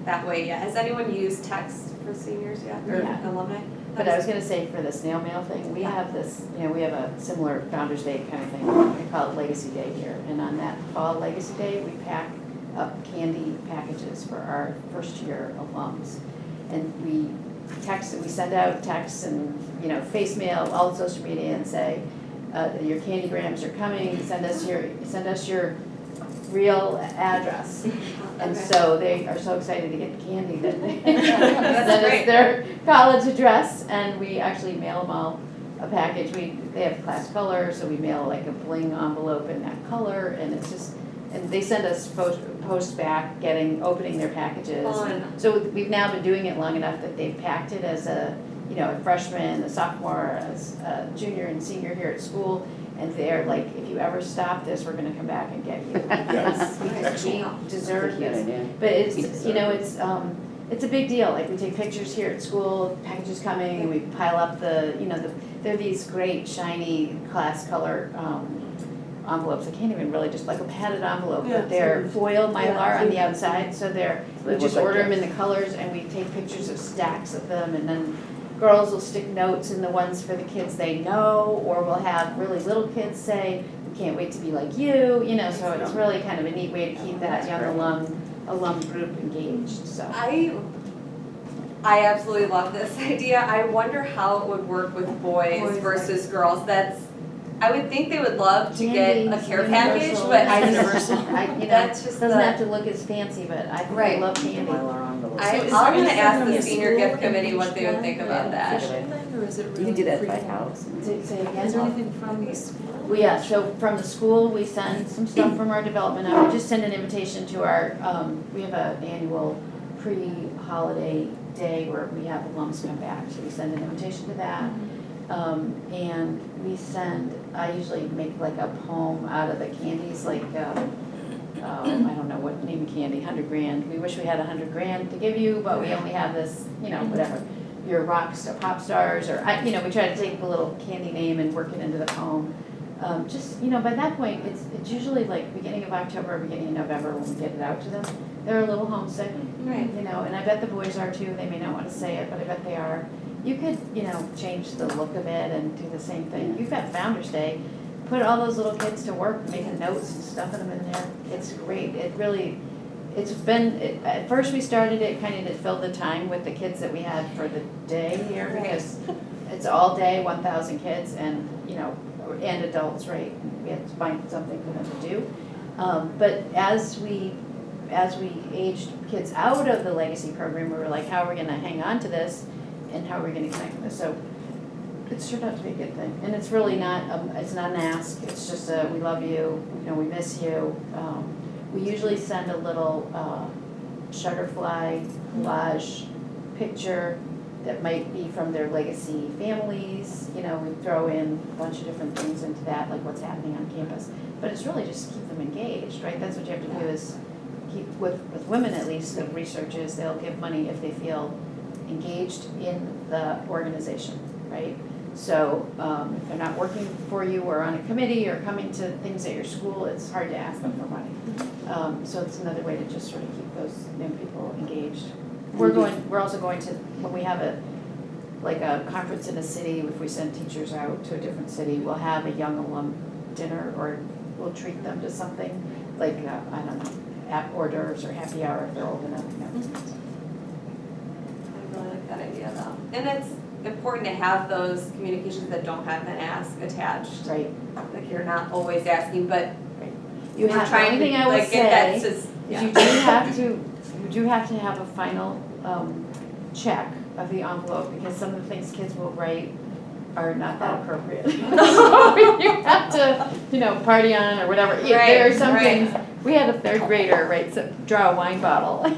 Speaker 1: that way yet. Has anyone used text for seniors yet, or
Speaker 7: Yeah.
Speaker 1: alumni?
Speaker 7: But I was gonna say for the snail mail thing, we have this, we have a similar Founder's Day kind of thing. We call it Legacy Day here. And on that fall Legacy Day, we pack up candy packages for our first year alums. And we send out texts and, face mail, all the social media and say, your candygrams are coming, send us your real address. And so they are so excited to get the candy that they send us their college address, and we actually mail them all a package. They have class color, so we mail like a bling envelope in that color, and it's just, and they send us post back, opening their packages.
Speaker 1: Fun.
Speaker 7: So we've now been doing it long enough that they've packed it as a freshman, a sophomore, as a junior and senior here at school. And they're like, if you ever stop this, we're gonna come back and get you. Because we deserve this. But it's a big deal. Like, we take pictures here at school, packages coming, and we pile up they're these great shiny class color envelopes. I can't even really, just like a padded envelope,
Speaker 6: Yeah,
Speaker 7: but they're foil mylar on the
Speaker 8: Yeah.
Speaker 7: outside, so we
Speaker 8: look
Speaker 7: just
Speaker 8: like
Speaker 7: order them in
Speaker 8: this.
Speaker 7: the colors, and we take pictures of stacks of them, and then girls will stick notes in the ones for the kids they know, or we'll have really little kids say, we can't wait to be like you, so it's really kind of a neat way to keep that young alum group engaged, so.
Speaker 1: I absolutely love this idea. I wonder how it would work with boys versus girls. I would think they would love to get a
Speaker 7: Candy's
Speaker 1: care package,
Speaker 7: universal.
Speaker 1: but
Speaker 7: That's
Speaker 1: just
Speaker 7: doesn't
Speaker 1: the-
Speaker 7: have to look as fancy, but I think
Speaker 1: Right.
Speaker 7: I love candy.
Speaker 1: I'm
Speaker 6: is
Speaker 1: gonna
Speaker 6: there
Speaker 1: ask
Speaker 6: anything
Speaker 1: the
Speaker 6: in
Speaker 1: senior
Speaker 6: school
Speaker 1: gift committee
Speaker 6: in
Speaker 1: what
Speaker 6: each
Speaker 1: they would
Speaker 6: one?
Speaker 1: think about that.
Speaker 6: Official thing, or is it
Speaker 8: You
Speaker 6: really
Speaker 8: can do that
Speaker 6: free
Speaker 8: by
Speaker 6: form?
Speaker 8: house.
Speaker 7: Say again?
Speaker 6: Is there anything from the school?
Speaker 7: So from the school, we send some stuff from our development. I would just send an invitation to our, we have an annual pre-holiday day where we have alums come back, so we send an invitation to that. And I usually make like a poem out of the candies, like, I don't know what name of candy, 100 grand. We wish we had 100 grand to give you, but we only have this, whatever. Your rock star, pop stars, or, we try to take the little candy name and work it into the poem. By that point, it's usually like beginning of October, beginning of November when we get it out to them. They're a little homesick,
Speaker 1: Right.
Speaker 7: and I bet the boys are too. They may not want to say it, but I bet they are. You could, change the look of it and do the same thing. You've got Founder's Day, put all those little kids to work, making notes and stuffing them in there. It's great. At first we started it kind of to fill the time with the kids that we had for the day here,
Speaker 1: Right.
Speaker 7: because it's all day, 1,000 kids, and, and adults, right? We had to find something for them to do. But as we aged kids out of the legacy program, we were like, how are we gonna hang on to this? And how are we gonna connect with this? So it's turned out to be a good thing. And it's really not, it's not an ask, it's just we love you, we miss you. we usually send a little shutterfly collage picture that might be from their legacy families. You know, we throw in a bunch of different things into that, like what's happening on campus. But it's really just to keep them engaged, right? That's what you have to do is keep, with women at least, the research is they'll give money if they feel engaged in the organization, right? So if they're not working for you or on a committee or coming to things at your school, it's hard to ask them for money. So it's another way to just sort of keep those young people engaged. We're also going to, when we have a conference in a city, if we send teachers out to a different city, we'll have a young alum dinner, or we'll treat them to something like, I don't know, hors d'oeuvres or happy hour if they're old enough. You know.
Speaker 1: I really like that idea though. And it's important to have those communications that don't have an ask attached.
Speaker 7: Right.
Speaker 1: Like you're not always asking, but
Speaker 7: You
Speaker 1: we're
Speaker 7: have, the
Speaker 1: trying
Speaker 7: only
Speaker 1: to
Speaker 7: thing I would
Speaker 1: like get that
Speaker 7: say
Speaker 1: to,
Speaker 7: is
Speaker 1: yeah.
Speaker 7: you do have to have a final check of the envelope, because some of the things kids will write are not that appropriate. So you have to, you know, party on or whatever. There are some things, we had a third grader, right, so draw a wine bottle. I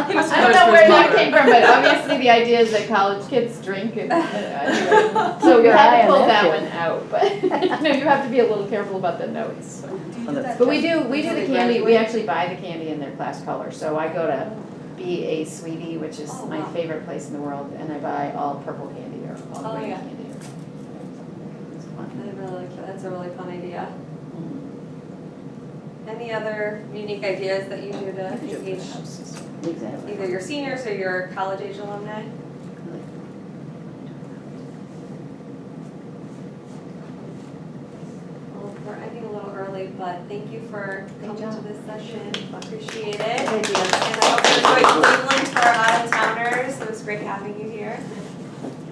Speaker 7: don't know where that came from, but obviously the idea is that college kids drink and, so we had to pull that one out, but, you know, you have to be a little careful about the notes. But we do the candy, we actually buy the candy in their class color, so I go to Be a Sweetie, which is my favorite place in the world, and I buy all purple candy or all green candy. It's fun.
Speaker 1: I really like that. That's a really fun idea. Any other unique ideas that you do to engage
Speaker 8: Exactly.
Speaker 1: either your seniors or your college age alumni? Well, we're ending a little early, but thank you for coming to this session. Appreciate it. And I hope you enjoyed Cleveland for our out-of-towners. It was great having you here.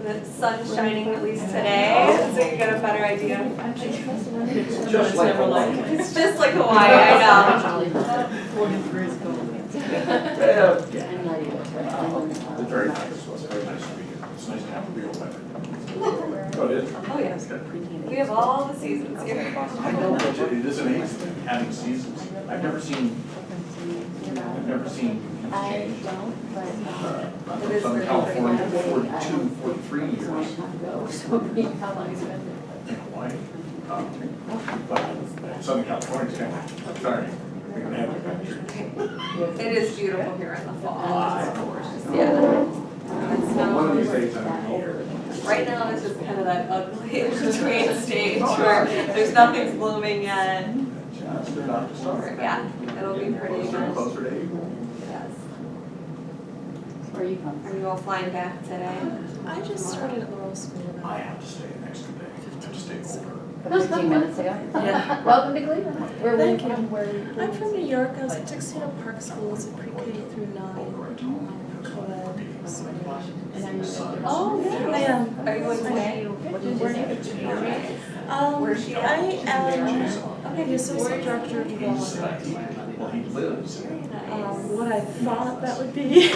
Speaker 1: And the sun's shining at least today, so you get a better idea.
Speaker 2: It's just like Hawaii.
Speaker 1: It's just like Hawaii, I know.
Speaker 5: 40 degrees cold.
Speaker 2: Yeah. It's very nice. It's very nice to be here. It's nice to have real weather. Oh, it is?
Speaker 1: Oh, yes. We have all the seasons here.
Speaker 2: I know, but it is amazing having seasons. I've never seen
Speaker 7: I
Speaker 2: change.
Speaker 7: don't, but
Speaker 1: It is
Speaker 2: Southern
Speaker 1: really
Speaker 2: California
Speaker 1: pretty.
Speaker 2: for 42, 43 years
Speaker 7: so I have to go, so how long has it been?
Speaker 2: in Hawaii. But Southern California's kind of, sorry, we don't have a country.
Speaker 1: It is beautiful here in the fall.
Speaker 2: Of course.
Speaker 1: Yeah.
Speaker 2: One of these days I'm gonna be here.
Speaker 1: Right now, this is kind of that ugly in-between stage where there's nothing's blooming yet.
Speaker 2: Just about to start.
Speaker 1: Yeah, it'll be pretty
Speaker 2: Closer and
Speaker 1: good.
Speaker 2: closer to April.
Speaker 1: Yes.
Speaker 8: Where are you from?
Speaker 1: Are you all flying back today?
Speaker 6: I just started at Laurel School
Speaker 2: I
Speaker 6: about
Speaker 2: have to stay an extra day. I have to stay over.
Speaker 8: 15 minutes ago?
Speaker 6: Yeah.
Speaker 7: Welcome to Cleveland. Where
Speaker 6: Thank
Speaker 7: you
Speaker 6: you.
Speaker 7: from? Where
Speaker 6: I'm from New York. I was at Tuxedo Park School as a pre-K through 9 co-ed.
Speaker 7: And are you?
Speaker 6: Oh, I am.
Speaker 1: Are you in today? Where's she at?
Speaker 6: I am the assistant director of
Speaker 2: He's,
Speaker 6: development.
Speaker 2: well, he lives.
Speaker 6: What I thought that would be.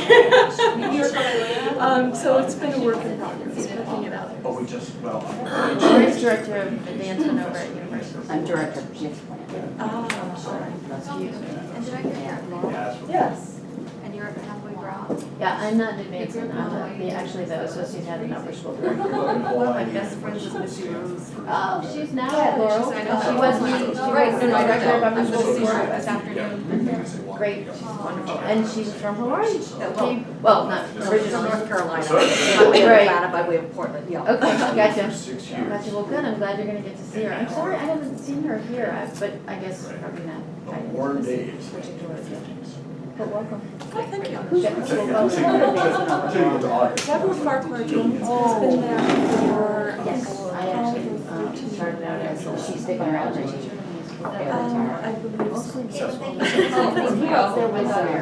Speaker 6: So it's been a work in progress, working it out.
Speaker 2: Oh, we just, well.
Speaker 7: Where's director of advancement over at University?
Speaker 8: I'm director of Gift Plan.
Speaker 9: And did I get that, Laura?
Speaker 6: Yes.
Speaker 9: And you're at Hathaway Brown?
Speaker 7: Yeah, I'm not an advancement, actually the associate head and upper school director.
Speaker 9: One of my best friends is Missy Rose.
Speaker 7: Oh, she's now at Laurel.
Speaker 9: I know.
Speaker 7: She was director of upper school
Speaker 9: See her
Speaker 7: before.
Speaker 9: this afternoon.
Speaker 7: Great, she's wonderful. And she's from Hawaii. Well, not
Speaker 9: From
Speaker 7: originally.
Speaker 9: North Carolina.
Speaker 2: Right.
Speaker 9: By way of
Speaker 7: Right.
Speaker 9: Atlanta, by way of Portland, yeah.
Speaker 7: Okay, gotcha.
Speaker 2: 6 years.
Speaker 7: Gotcha, well, good, I'm glad you're gonna get to see her. I'm sorry, I haven't seen her here, but I guess probably not.
Speaker 2: The warm days.
Speaker 7: Particularly, but welcome.
Speaker 6: Oh, thank you.
Speaker 7: Get the school
Speaker 2: Until you
Speaker 7: going.
Speaker 2: get to August.
Speaker 6: Deborah Farquhar Jones has been there for.
Speaker 7: Yes, I actually started out as, she's sticking around as a teacher.
Speaker 6: I believe so.
Speaker 7: There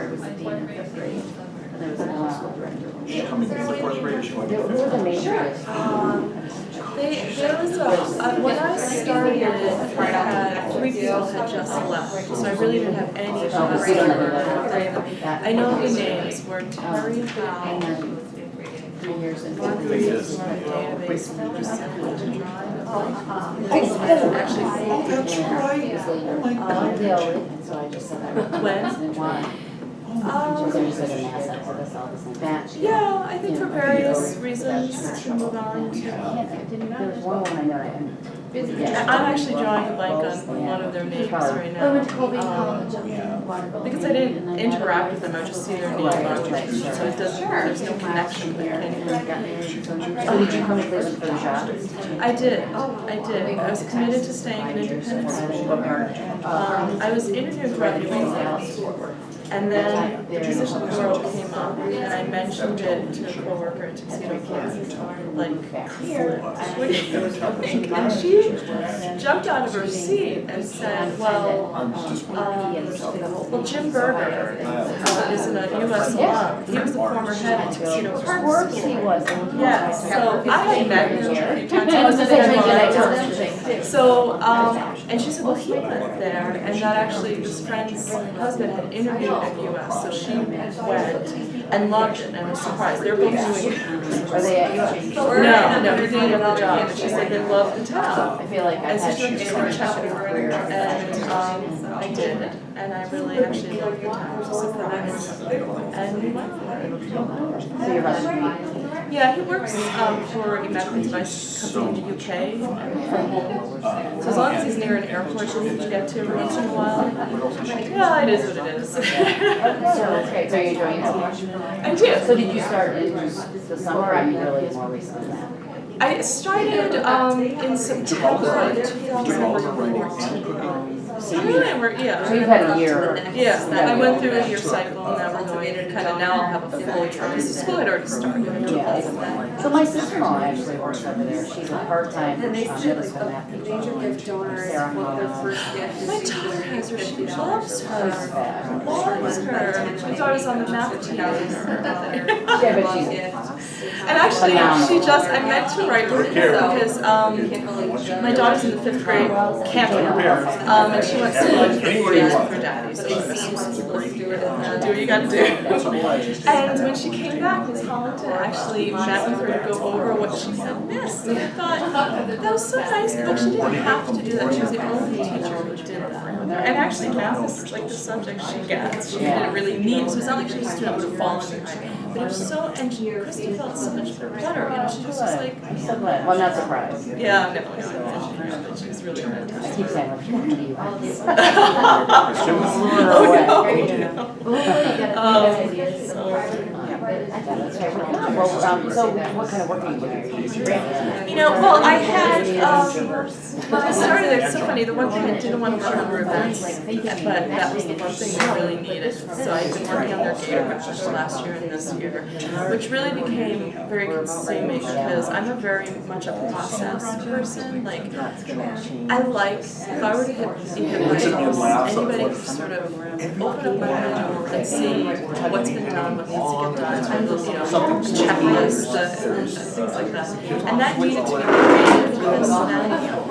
Speaker 7: was a dean of fifth grade, and there was an middle school director.
Speaker 2: She's coming in the fourth grade, she went to
Speaker 8: Who are the major issues?
Speaker 6: There was when I started, I had 3 people had just left, so I really didn't have any. I know the names were Terry Howe,
Speaker 7: 3 years into
Speaker 2: I think it is.
Speaker 6: Database for percentage of
Speaker 2: That's right.
Speaker 7: And so I just said I would.
Speaker 6: When?
Speaker 7: And why? So you said a mass exodus all the same. Batch.
Speaker 6: Yeah, I think for various reasons to move on.
Speaker 8: There was one woman I know, I'm busy.
Speaker 6: I'm actually drawing a blank on one of their names right now.
Speaker 7: I went to Colby College
Speaker 6: Because I didn't interact with them, I just see their name on it, so it doesn't, there's no connection there.
Speaker 8: So did you come to Cleveland for the job?
Speaker 6: I did. I was committed to staying in Independence. I was interviewing for other things, and then the position of the role came up, and I mentioned it to a coworker at Tuxedo Park, like, and she jumped out of her seat and said, well, Jim Berger is a U.S. alum. He was the former head of Tuxedo Park School.
Speaker 8: He was.
Speaker 6: Yeah, so I had met him a few times.
Speaker 8: I was just saying, I
Speaker 6: So, and she said, well, he went there, and that actually, this friend's husband had interviewed at US, so she went and loved it, and was surprised. They were both doing it.
Speaker 8: Are they at yours?
Speaker 6: No, he didn't get the job, but she said they loved the town.
Speaker 8: I feel like I've
Speaker 6: And so
Speaker 8: had
Speaker 6: she took me to check it out, and I did, and I really actually loved the town, it was a surprise. And we went for it.
Speaker 8: So your husband?
Speaker 6: Yeah, he works for a medical device company in the UK from home. So as long as he's near an airport, he'll need to get to every once in a while. Yeah, it is what it is.
Speaker 8: So that's great. So you're enjoying it?
Speaker 6: I do.
Speaker 8: So did you start in the summer, or are you really more recent than that?
Speaker 6: I started in September of 2014.
Speaker 8: So
Speaker 6: Yeah.
Speaker 8: you've had a year.
Speaker 6: Yeah, I went through a year cycle, and now we're going kind of, now I'll have a full year, because the school had already started.
Speaker 8: Yeah. So my sister-in-law actually works over there. She's a part-time middle school math teacher.
Speaker 9: Major gift donors,
Speaker 8: Sarah
Speaker 9: what their
Speaker 8: Hall.
Speaker 9: first gift
Speaker 6: My
Speaker 9: is.
Speaker 6: daughter has her, she loves
Speaker 8: She's
Speaker 6: her.
Speaker 8: fab.
Speaker 6: Loves her. My daughter's on the math team.
Speaker 8: Yeah, but she's a class.
Speaker 6: And actually, she just, I meant to write with her because my daughter's in the 5th grade camp, and she wants to go to the 40s for daddy, so do what you gotta do. And when she came back, Ms. Hollington actually met with her to go over what she had missed, and I thought, that was so nice, but she didn't have to do that, she was the only teacher who did that with her. And actually, math is like the subject she gets, she didn't really need, so it's not like she was a student who would have fallen behind. But it was so, and Krista felt so much better, you know, she was just like,
Speaker 8: I'm so glad. Well, I'm not surprised.
Speaker 6: yeah, no, but she was really
Speaker 8: I
Speaker 6: fantastic.
Speaker 8: keep saying, let's come to you. That's right. Well, so what kind of work are you doing?
Speaker 6: You know, well, I had, when I started, it's so funny, the one thing I didn't want to work on were events, but that was the one thing I really needed. So I've been working on their data purchase last year and this year, which really became very consuming because I'm a very much a process person. Like, I like, if I were to hit anybody could sort of open up my mind and see what's been done, what needs to get done, you know, checklists, things like that. And that needed to be created for this now.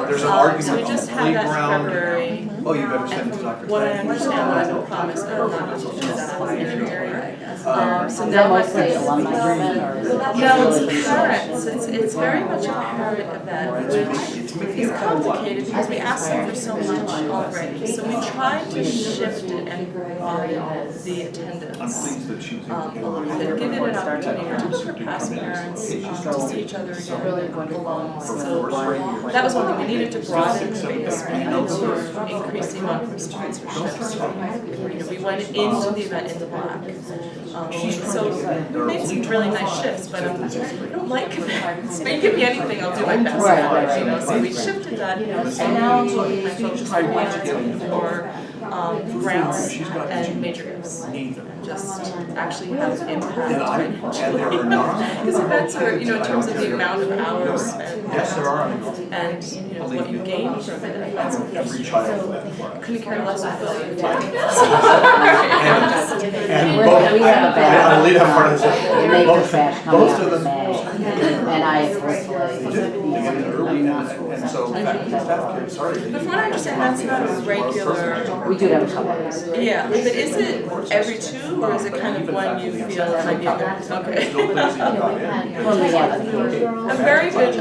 Speaker 2: There's an argument
Speaker 6: So we just had that in February.
Speaker 2: Oh, you better send it to
Speaker 6: And
Speaker 2: Dr.
Speaker 6: from what I understand, what I've been promised, I'm not to do that in every area. So
Speaker 8: Is that
Speaker 6: now my
Speaker 8: mostly alumni event or is it?
Speaker 6: no, it's parents. It's very much a parent event, which is complicated because we ask them for so much already. So we tried to shift it and broaden the
Speaker 2: I'm
Speaker 6: attendance
Speaker 2: pleased that she was
Speaker 6: a little bit, give it an opportunity, particularly for past parents, to see each other again, alone. So that was one thing, we needed to broaden the base, we needed to increase the amount of sponsorships. You know, we went into the event in the black. So we made some really nice shifts, but I don't like events, but you give me anything, I'll do my best.
Speaker 8: Right.
Speaker 6: You know, so we shifted that, and now I'm looking my focus on grants for grants and major gifts. And just actually have an impact financially. Because events are, you know, in terms of the amount of hours spent.
Speaker 2: Yes, there are.
Speaker 6: And, you know, what you gain from it.
Speaker 2: Every child.
Speaker 6: Couldn't care less what you
Speaker 2: And
Speaker 8: We have a bad.
Speaker 2: I'll leave that part of
Speaker 8: The Maker
Speaker 2: it.
Speaker 8: Bash coming
Speaker 2: Most
Speaker 8: up
Speaker 2: of
Speaker 8: in
Speaker 2: them.
Speaker 8: May. And I
Speaker 2: They
Speaker 8: personally.
Speaker 2: get it early and so staff kids started.
Speaker 6: But from what I understand, that's not a regular.
Speaker 8: We do have a couple of these.
Speaker 6: Yeah, but is it every 2 Or is it kind of when you feel it might be a good, okay.
Speaker 2: Still things that you got in.
Speaker 6: A very good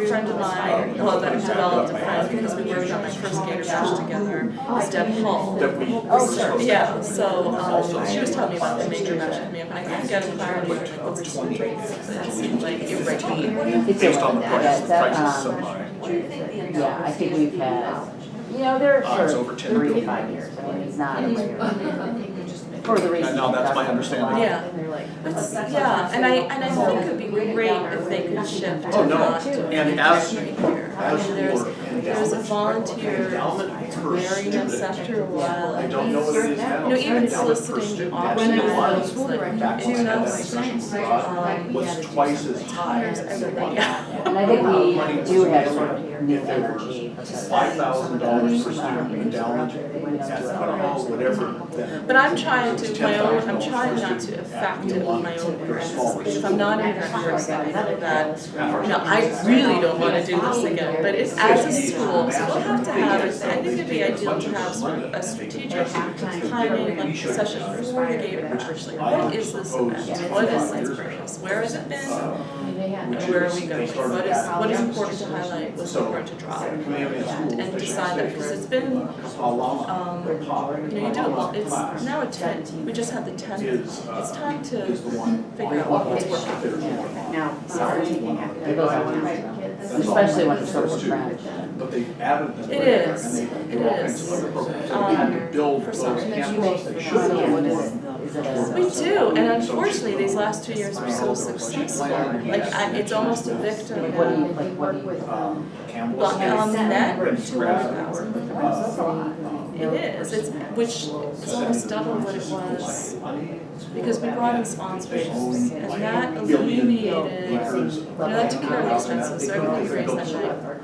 Speaker 6: friend of mine, well, that developed a friend because we worked on my first Gator Bash together, is Deb Hull.
Speaker 2: That we.
Speaker 6: Yeah, so she was telling me about the major bash with me, and I couldn't get a clarity of like what's the rates. That seemed like irregular.
Speaker 8: It's
Speaker 2: Based on the prices, the prices
Speaker 8: that,
Speaker 2: so high.
Speaker 8: yeah, I think we've had, you know, they're
Speaker 2: It's
Speaker 8: for
Speaker 2: over 10.
Speaker 8: 3 to 5 years, I mean, it's not a regular. For the reason.
Speaker 2: No, that's my understanding.
Speaker 6: Yeah. Yeah, and I think it'd be great if they could shift
Speaker 2: Oh,
Speaker 6: to
Speaker 2: no.
Speaker 6: not doing
Speaker 2: And
Speaker 6: it
Speaker 2: as-
Speaker 6: right here. I
Speaker 2: as
Speaker 6: mean, there's
Speaker 2: for
Speaker 6: a volunteer
Speaker 2: endowment per
Speaker 6: wariness
Speaker 2: student,
Speaker 6: after a while.
Speaker 2: I don't know what it is now.
Speaker 6: You know, even
Speaker 2: Endowment per
Speaker 6: soliciting
Speaker 2: student
Speaker 6: options,
Speaker 2: actually
Speaker 6: like,
Speaker 2: was,
Speaker 6: do
Speaker 2: back when I had that discussion with Rod, was twice as high as it
Speaker 6: everything,
Speaker 2: was.
Speaker 6: yeah.
Speaker 8: And I think we do have sort of new energy.
Speaker 2: $5,000 per student endowment, at whatever. then
Speaker 6: But I'm trying
Speaker 2: it's
Speaker 6: to, my own, I'm
Speaker 2: 10,000
Speaker 6: trying
Speaker 2: per
Speaker 6: not to
Speaker 2: student
Speaker 6: affect
Speaker 2: at
Speaker 6: it with my own
Speaker 2: your small
Speaker 6: grants. If I'm not in that course, I know that,
Speaker 2: At
Speaker 6: you know, I really don't wanna do this again, but it's as a school, so we'll have to have, I think it'd be ideal to have sort of a strategic timing, like session before the Gator Bash, like what is this event? What is its purpose? Where has it been? And where are we going? What is important to highlight? What's important to drop? And decide that, because it's been, you know, you do, well, it's now a 10, we just had the 10. It's time to figure out what's working.
Speaker 8: Now, it goes on, especially when it's sort of a trend.
Speaker 2: But they added them.
Speaker 6: It is.
Speaker 2: And they
Speaker 6: It
Speaker 2: do all
Speaker 6: is.
Speaker 2: kinds of other programs. So we had to build
Speaker 6: For
Speaker 2: those
Speaker 6: some.
Speaker 2: campuses, they should have built more.
Speaker 6: We do, and unfortunately, these last 2 years were so successful. Like, it's almost a victim
Speaker 8: What do you,
Speaker 6: of,
Speaker 8: like, what do you?
Speaker 2: Campbell's.
Speaker 6: net,
Speaker 2: Prince
Speaker 6: 200,000.
Speaker 2: Grab,
Speaker 6: It is, which is almost double what it was, because we brought in sponsorships, and that alleviated, you know, that took care of the expenses, so everybody raised that night.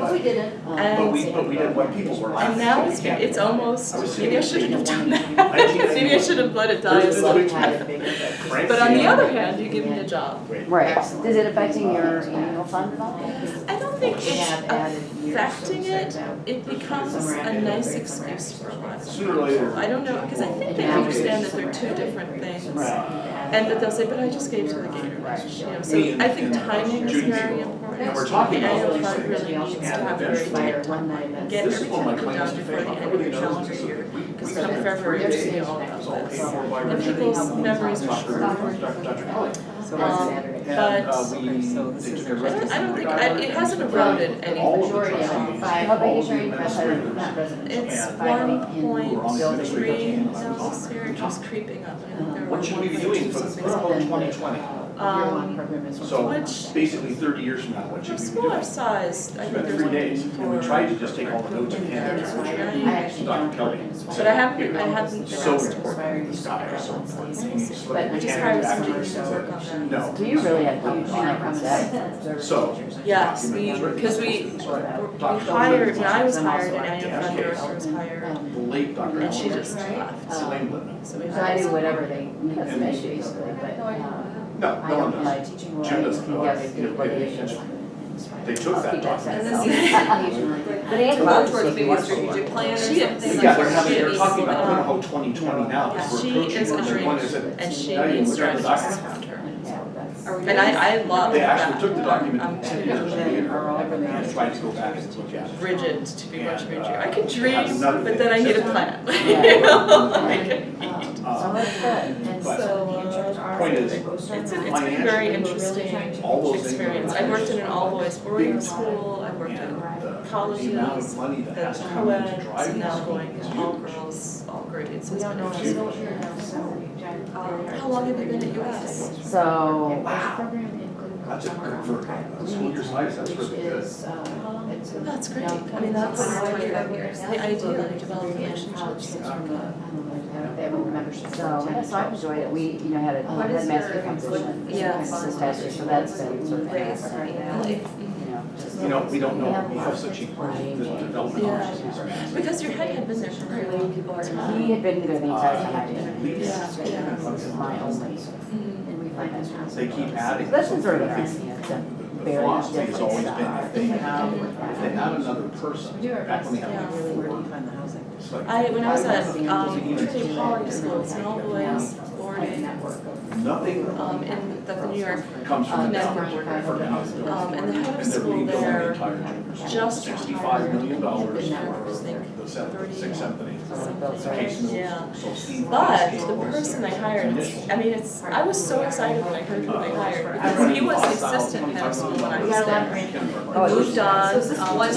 Speaker 3: Oh, we didn't.
Speaker 2: But we did what people were
Speaker 6: And
Speaker 2: laughing
Speaker 6: now
Speaker 2: at.
Speaker 6: it's almost, maybe I shouldn't have done that. Maybe I should have let it die a slow death. But on the other hand, you give me a job.
Speaker 8: Right, is it affecting your annual fund at all?
Speaker 6: I don't think it's affecting it, it becomes a nice excuse for a lot of
Speaker 2: Sooner or later.
Speaker 6: I don't know, because I think they understand that they're two different things. And that they'll say, but I just gave to the Gator Bash, you know, so I think timing is very important.
Speaker 2: And we're talking
Speaker 6: The
Speaker 2: about
Speaker 6: annual
Speaker 2: those
Speaker 6: fund
Speaker 2: things.
Speaker 6: really needs to
Speaker 2: And
Speaker 6: have a very
Speaker 2: eventually,
Speaker 6: tight timeline, get
Speaker 2: this is one of
Speaker 6: everything
Speaker 2: my
Speaker 6: done
Speaker 2: claims to
Speaker 6: before
Speaker 2: fame.
Speaker 6: the end of
Speaker 2: Nobody
Speaker 6: your
Speaker 2: knows
Speaker 6: calendar
Speaker 2: this.
Speaker 6: year.
Speaker 2: We
Speaker 6: Because
Speaker 2: got
Speaker 6: come
Speaker 2: that
Speaker 6: February,
Speaker 2: for
Speaker 6: you're
Speaker 2: years.
Speaker 6: seeing all
Speaker 2: It was all
Speaker 6: of
Speaker 2: paid
Speaker 6: this.
Speaker 2: for by
Speaker 6: And
Speaker 2: Richard
Speaker 6: people's
Speaker 2: Lee.
Speaker 6: memories are
Speaker 2: Dr.
Speaker 6: short.
Speaker 2: Dr. Kelly.
Speaker 8: So
Speaker 6: But
Speaker 2: We,
Speaker 4: So this
Speaker 2: they
Speaker 4: is
Speaker 2: took
Speaker 4: the
Speaker 2: everything.
Speaker 6: I don't think, it hasn't eroded
Speaker 2: All of the
Speaker 6: anything.
Speaker 2: trustees,
Speaker 8: How big is your
Speaker 2: all of the administrators,
Speaker 6: It's
Speaker 2: and
Speaker 6: 1.3 now this year, it keeps creeping up. I think there were
Speaker 2: what should we be doing for the
Speaker 6: 1.6.
Speaker 2: 2020?
Speaker 6: So, which,
Speaker 2: So basically 30 years from now, what
Speaker 6: for a
Speaker 2: should we be
Speaker 6: school
Speaker 2: doing?
Speaker 6: our size, I think
Speaker 2: Spent
Speaker 6: there's
Speaker 2: 3
Speaker 6: one
Speaker 2: days, and we tried to just take all the notes and hand it to Dr. Kelly.
Speaker 6: But I haven't been
Speaker 2: So
Speaker 6: asked to work
Speaker 2: important,
Speaker 6: on
Speaker 2: this guy is so important.
Speaker 6: But we just hired somebody to work on that.
Speaker 2: No.
Speaker 8: Do you really have huge staff?
Speaker 2: So.
Speaker 6: Yes, because we hired, when I was hired, an annual fund director was hired,
Speaker 2: The late Dr.
Speaker 6: and she
Speaker 2: Elmer
Speaker 6: just left.
Speaker 2: Elaine Littman.
Speaker 6: So we
Speaker 8: So I do
Speaker 6: hired.
Speaker 8: whatever they need to make basically, but
Speaker 2: No,
Speaker 8: I
Speaker 2: no one
Speaker 8: don't like
Speaker 2: does.
Speaker 8: teaching
Speaker 2: Jim
Speaker 8: roles,
Speaker 2: doesn't know.
Speaker 8: yeah, they
Speaker 2: You
Speaker 8: do
Speaker 2: know,
Speaker 8: what
Speaker 2: pay
Speaker 8: they
Speaker 2: attention.
Speaker 8: should.
Speaker 2: They took that document.
Speaker 1: And this
Speaker 8: Occasionally. But
Speaker 1: to
Speaker 8: Ann
Speaker 1: work towards
Speaker 8: Fox
Speaker 1: maybe a strategic plan or
Speaker 6: She is.
Speaker 1: something.
Speaker 2: Yeah,
Speaker 1: like
Speaker 2: they're talking about
Speaker 6: um,
Speaker 2: Idaho 2020 now, because
Speaker 6: She
Speaker 2: we're approaching
Speaker 6: is a
Speaker 2: one.
Speaker 6: dream,
Speaker 2: One is that
Speaker 6: and she
Speaker 2: now you
Speaker 6: needs
Speaker 2: look at the
Speaker 6: strategists
Speaker 2: document.
Speaker 6: around her.
Speaker 8: Yeah, that's.
Speaker 1: Are we
Speaker 6: And I love
Speaker 2: They
Speaker 6: that.
Speaker 2: actually took the document
Speaker 6: I'm
Speaker 2: and
Speaker 6: too
Speaker 2: and tried to go back and look at it.
Speaker 6: rigid to be much
Speaker 2: And,
Speaker 6: rigid. I can dream,
Speaker 2: another
Speaker 6: but
Speaker 2: thing
Speaker 6: then I need a
Speaker 2: is-
Speaker 6: plan.
Speaker 8: Yeah.
Speaker 6: You know, like,
Speaker 8: So that's good.
Speaker 3: And
Speaker 2: But-
Speaker 3: so,
Speaker 2: Point is,
Speaker 6: it's been very interesting
Speaker 2: all those things.
Speaker 6: experience. I worked in an all-boys boarding school, I worked
Speaker 2: And
Speaker 6: in
Speaker 2: the
Speaker 6: colleges,
Speaker 2: amount of money that
Speaker 6: then
Speaker 2: has to come in to
Speaker 6: co-eds,
Speaker 2: drive
Speaker 6: and now
Speaker 2: this.
Speaker 6: going to all girls, all grades. So it's been interesting.
Speaker 3: how
Speaker 6: How long have you been at US?
Speaker 8: So,
Speaker 2: That's a good for school year size, that's really good.
Speaker 6: That's great. I mean, that's 25 years. The idea of developing relationships.
Speaker 8: so, yeah, so I've enjoyed it. We, you know, had a headmaster competition
Speaker 6: Yes.
Speaker 8: this past year, so that's been sort of
Speaker 1: Really?
Speaker 8: fascinating. You
Speaker 2: You
Speaker 8: know,
Speaker 2: know, we don't know, we have such a, the development
Speaker 6: Yeah.
Speaker 2: opportunities are massive.
Speaker 6: Because your head had been there for very long.
Speaker 1: people are
Speaker 8: he had been there the entire time.
Speaker 6: Yeah, yeah.
Speaker 8: This is my only.
Speaker 6: Mhm.
Speaker 2: They keep adding.
Speaker 8: So that's been sort of a thing, you know, the
Speaker 2: The
Speaker 8: very
Speaker 2: philosophy has
Speaker 8: different
Speaker 2: always been,
Speaker 8: stuff.
Speaker 2: if they have another person, back when they had like
Speaker 6: Yeah.
Speaker 4: Where do
Speaker 2: four,
Speaker 4: you find the housing?
Speaker 6: when I was at, Trinity College School, Snail Boys, boarding,
Speaker 2: Nothing
Speaker 6: in the New York,
Speaker 2: comes from the
Speaker 6: Connecticut
Speaker 2: town.
Speaker 6: border. And the head of
Speaker 2: And they're
Speaker 6: school
Speaker 2: rebuilding the
Speaker 6: there
Speaker 2: entire junior school.
Speaker 6: just
Speaker 2: $65 million
Speaker 6: retired.
Speaker 2: for
Speaker 6: Like
Speaker 2: the seventh, sixth, seventh, and eighth.
Speaker 6: something,
Speaker 2: Case middle
Speaker 6: yeah.
Speaker 2: school. So Steve
Speaker 6: But
Speaker 2: Case
Speaker 6: the
Speaker 2: was
Speaker 6: person they
Speaker 2: there.
Speaker 6: hired, I mean, I was so excited when I heard who they hired, because he was the assistant head of school when I was there.
Speaker 8: Oh,
Speaker 6: Moved on,
Speaker 3: So is this one